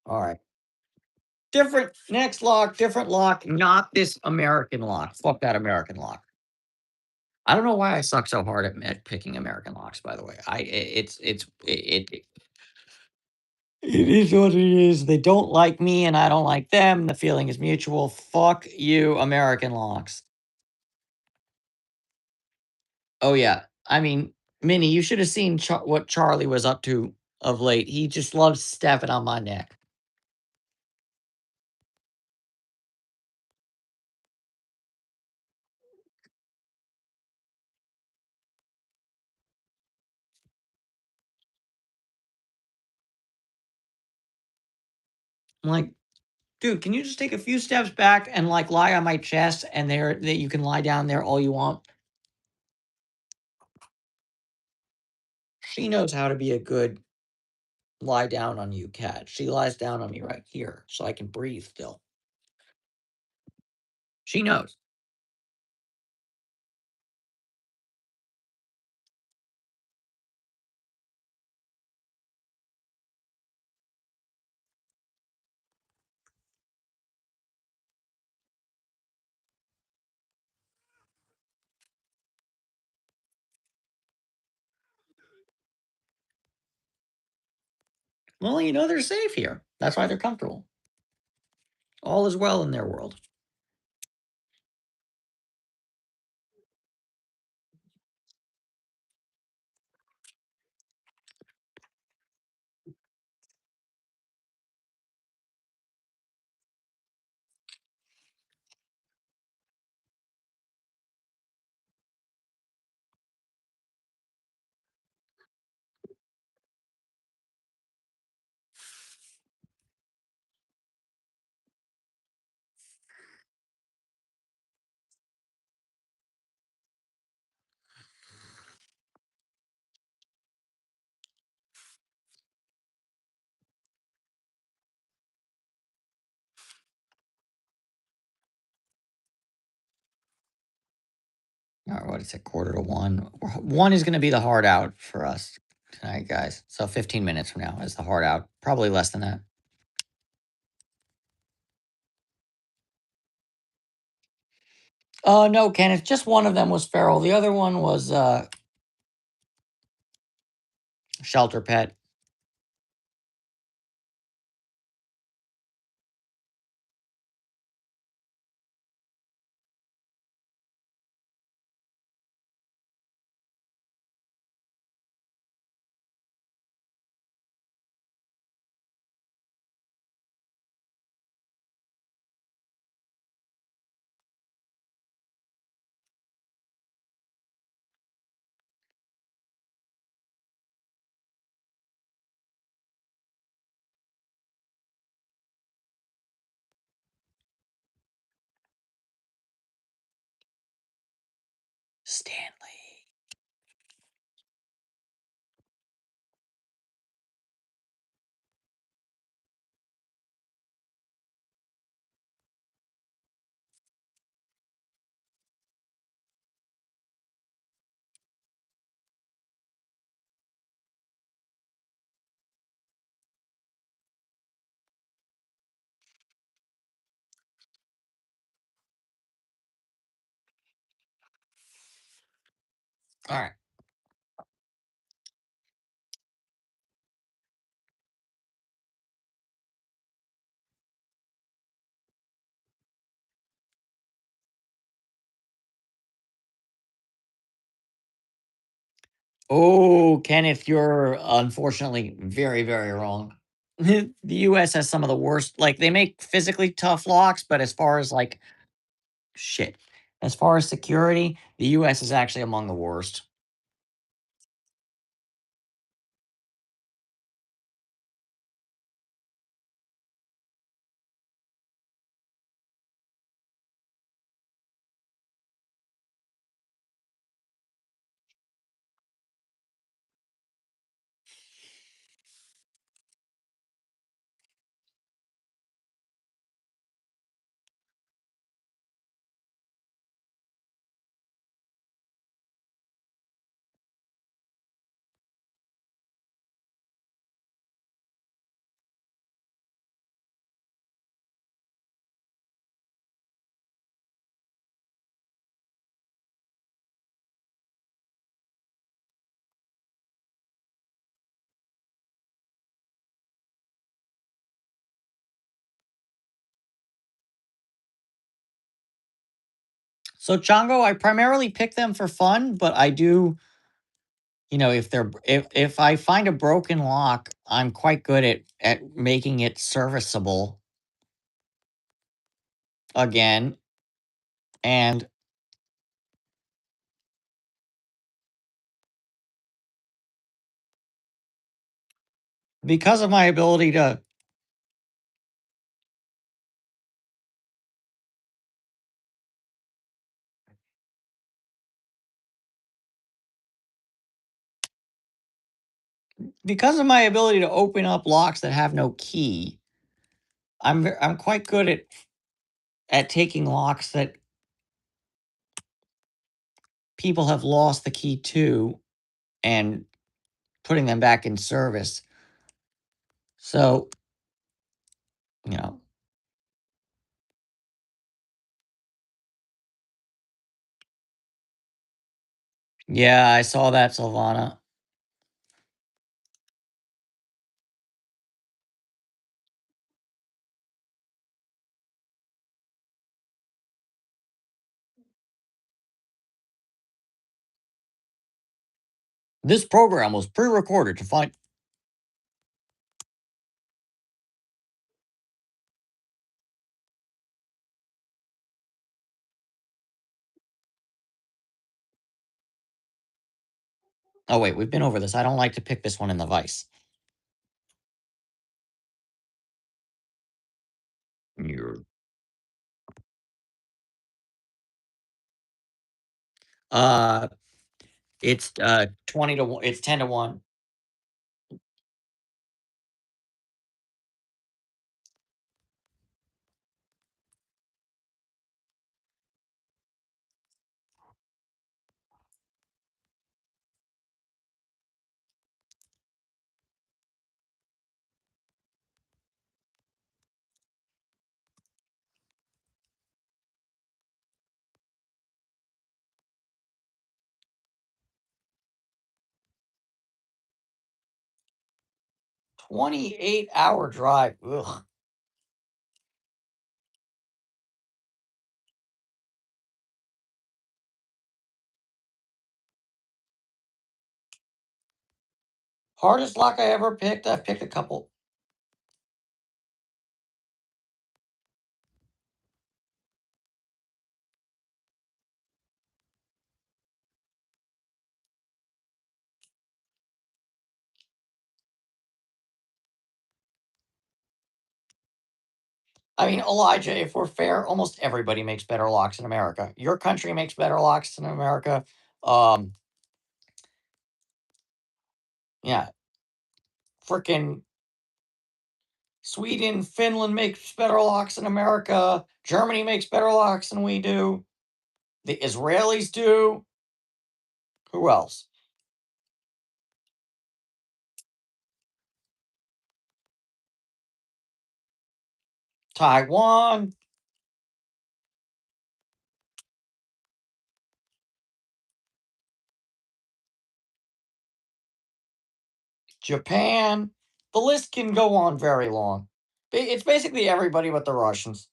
All right. Different next lock, different lock, not this American lock. Fuck that American lock. I don't know why I suck so hard at picking American locks, by the way. It is what it is. They don't like me and I don't like them. The feeling is mutual. Fuck you, American locks. Oh yeah. I mean, Minnie, you should have seen what Charlie was up to of late. He just loves stepping on my neck. I'm like, dude, can you just take a few steps back and like lie on my chest and there that you can lie down there all you want? She knows how to be a good lie down on you cat. She lies down on me right here so I can breathe still. She knows. Well, you know they're safe here. That's why they're comfortable. All is well in their world. All right, what is it? Quarter to one. One is going to be the hard out for us tonight, guys. So 15 minutes from now is the hard out. Probably less than that. No, Kenneth. Just one of them was feral. The other one was shelter pet. All right. Oh, Kenneth, you're unfortunately very, very wrong. The US has some of the worst, like, they make physically tough locks, but as far as, like, shit, as far as security, the US is actually among the worst. So Chongo, I primarily pick them for fun, but I do, if I find a broken lock, I'm quite good at making it serviceable again. And because of my ability to because of my ability to open up locks that have no key, I'm quite good at taking locks that people have lost the key to and putting them back in service. So, you know, yeah, I saw that, Silvana. This program was pre-recorded to find. Oh wait, we've been over this. I don't like to pick this one in the vice. You're- Uh, it's 20 to 1. It's 10 to 1. 28-hour drive. Ugh. Hardest lock I ever picked. I've picked a couple. I mean, Elijah, if we're fair, almost everybody makes better locks in America. Your country makes better locks in America. Um, yeah, freaking Sweden, Finland makes better locks than America. Germany makes better locks than we do. The Israelis do. Who else? Taiwan. Japan. The list can go on very long. It's basically everybody but the Russians.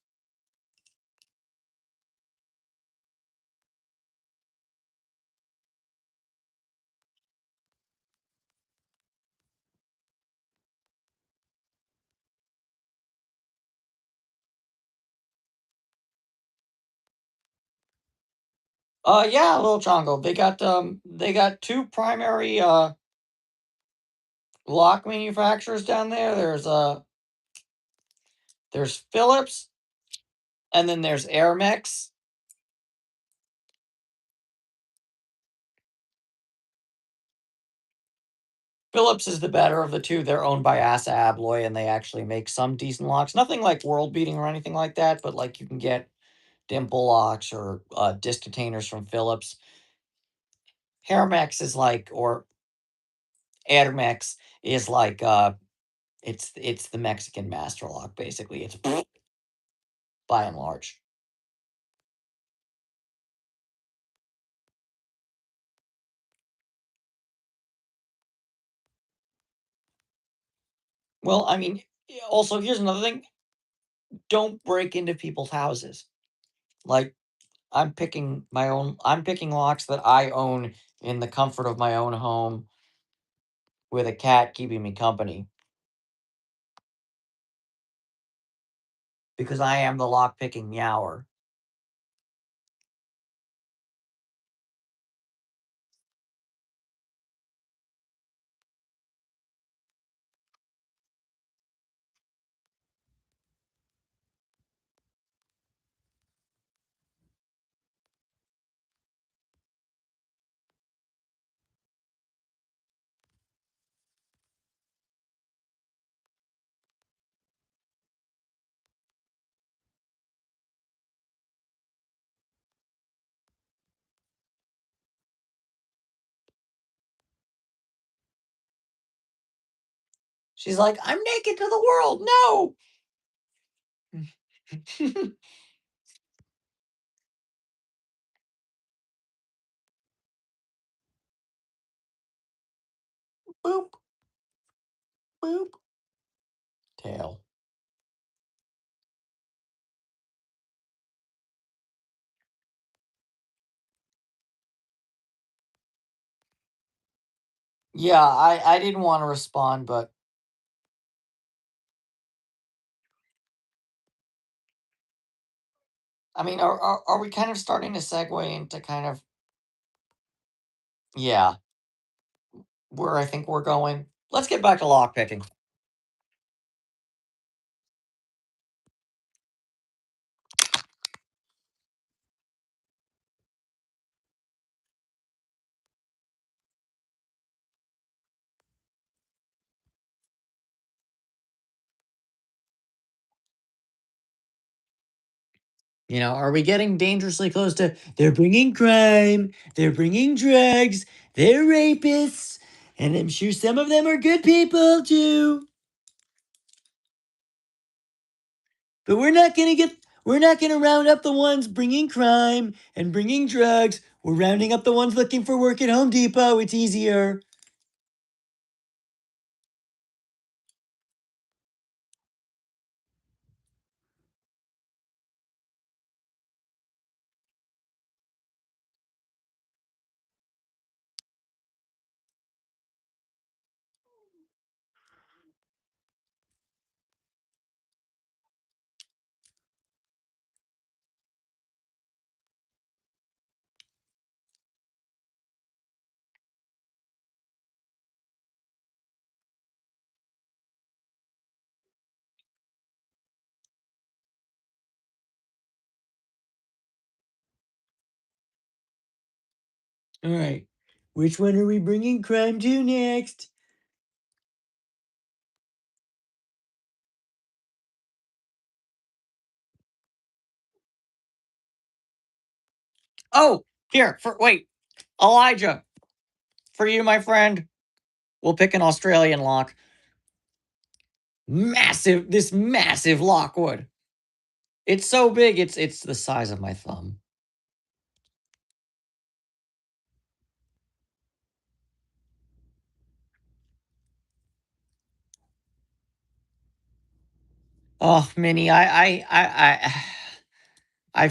Yeah, Little Chongo. They got two primary lock manufacturers down there. There's Philips, and then there's Airmex. Philips is the better of the two. They're owned by Assa Abloy, and they actually make some decent locks. Nothing like world beating or anything like that, but like you can get dimple locks or disc containers from Philips. Airmex is like, or Airmex is like, it's the Mexican master lock basically. It's by and large. Well, I mean, also here's another thing: don't break into people's houses. Like I'm picking locks that I own in the comfort of my own home with a cat keeping me company because I am the lock picking meower. She's like, I'm naked to the world. No. Boop, boop. Tail. Yeah, I didn't want to respond, but I mean, are we kind of starting to segue into kind of, yeah, where I think we're going? Let's get back to lock picking. You know, are we getting dangerously close to they're bringing crime, they're bringing drugs, they're rapists, and I'm sure some of them are good people too. But we're not going to round up the ones bringing crime and bringing drugs. We're rounding up the ones looking for work at Home Depot. It's easier. All right. Which one are we bringing crime to next? Oh, wait. Elijah, for you, my friend, we'll pick an Australian lock. This massive lockwood. It's so big, it's the size of my thumb. Oh, Minnie, I've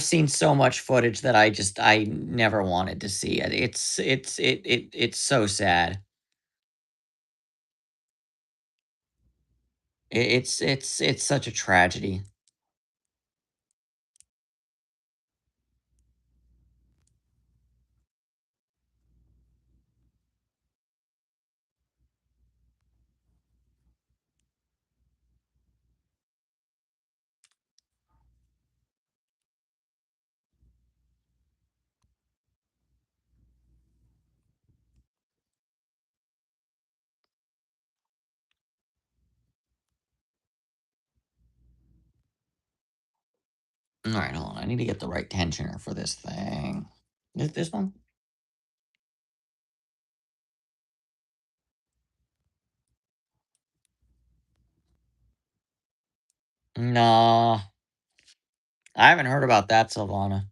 seen so much footage that I never wanted to see it. It's so sad. It's such a tragedy. All right, hold on. I need to get the right tensioner for this thing. This one? No, I haven't heard about that, Silvana.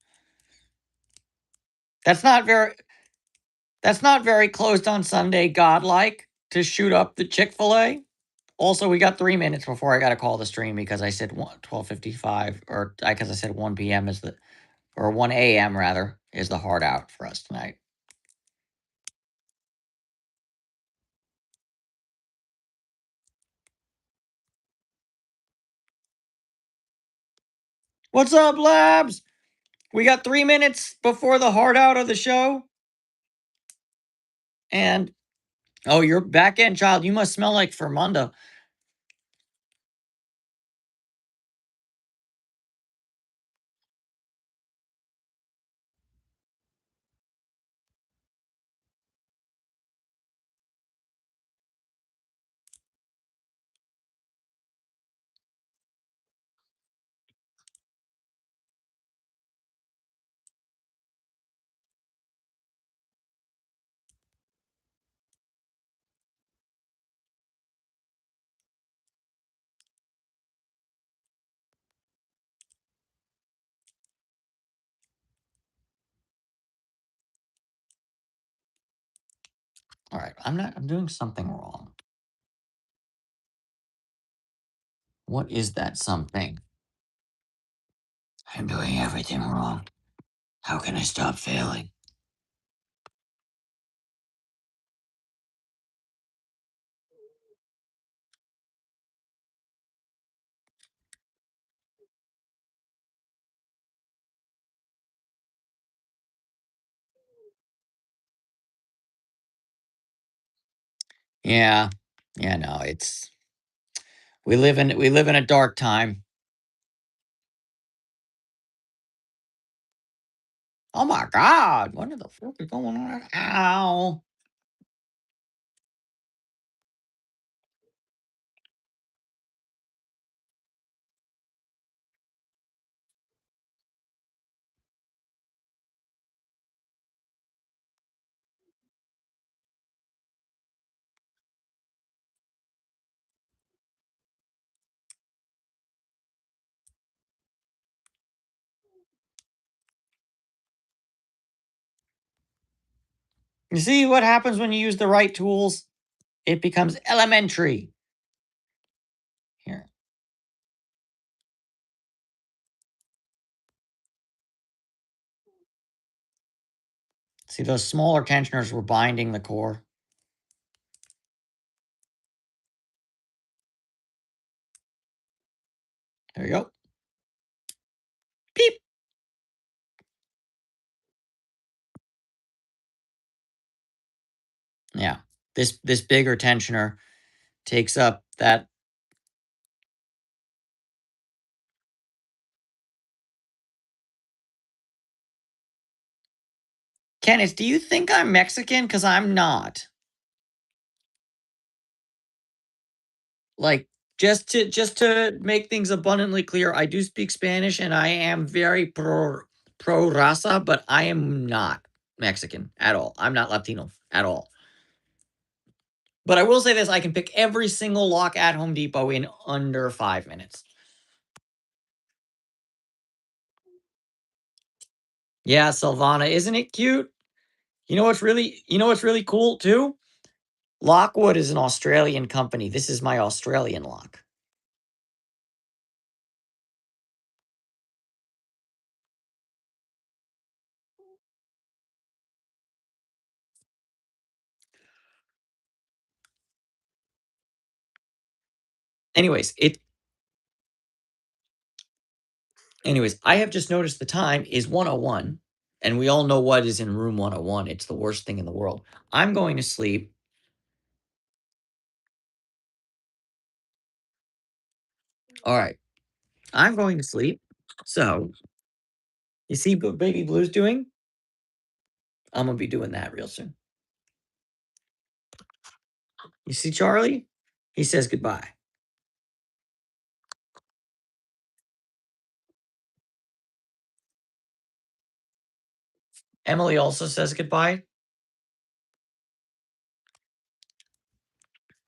That's not very that's not very closed on Sunday godlike to shoot up the Chick-fil-A. Also, we got 3 minutes before I got to call the stream because I said 12:55 or because I said 1 p.m. is the or 1 a.m. rather is the hard out for us tonight. What's up, Labs? We got 3 minutes before the hard out of the show. And oh, you're back end child. You must smell like Fermunda. All right, I'm doing something wrong. What is that something? I'm doing everything wrong. How can I stop failing? Yeah. Yeah, no, it's we live in a dark time. Oh my god, what the fuck is going on? Ow. You see what happens when you use the right tools? It becomes elementary. Here. See, those smaller tensioners were binding the core. There you go. Beep. Yeah. This bigger tensioner takes up that. Kenneth, do you think I'm Mexican? Because I'm not. Like, just to make things abundantly clear, I do speak Spanish and I am very pro raza, but I am not Mexican at all. I'm not Latino at all. But I will say this, I can pick every single lock at Home Depot in under 5 minutes. Yeah, Silvana, isn't it cute? You know what's really cool too? Lockwood is an Australian company. This is my Australian lock. Anyways, I have just noticed the time is 1:01, and we all know what is in room 1:01. It's the worst thing in the world. I'm going to sleep. All right. I'm going to sleep. So, you see what Baby Blue's doing? I'm gonna be doing that real soon. You see Charlie? He says goodbye. Emily also says goodbye.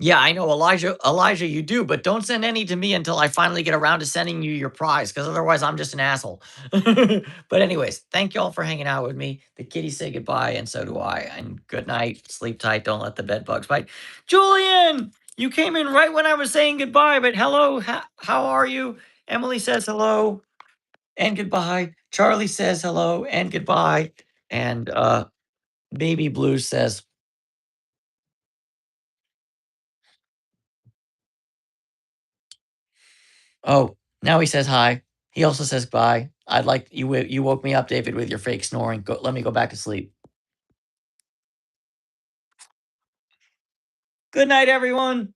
Yeah, I know, Elijah, you do, but don't send any to me until I finally get around to sending you your prize, because otherwise I'm just an asshole. But anyways, thank you all for hanging out with me. The kitties say goodbye, and so do I. And good night. Sleep tight. Don't let the bed bugs bite. Julian, you came in right when I was saying goodbye, but hello, how are you? Emily says hello and goodbye. Charlie says hello and goodbye. And Baby Blue says, oh, now he says hi. He also says bye. I'd like you. You woke me up, David, with your fake snoring. Go, let me go back to sleep. Good night, everyone.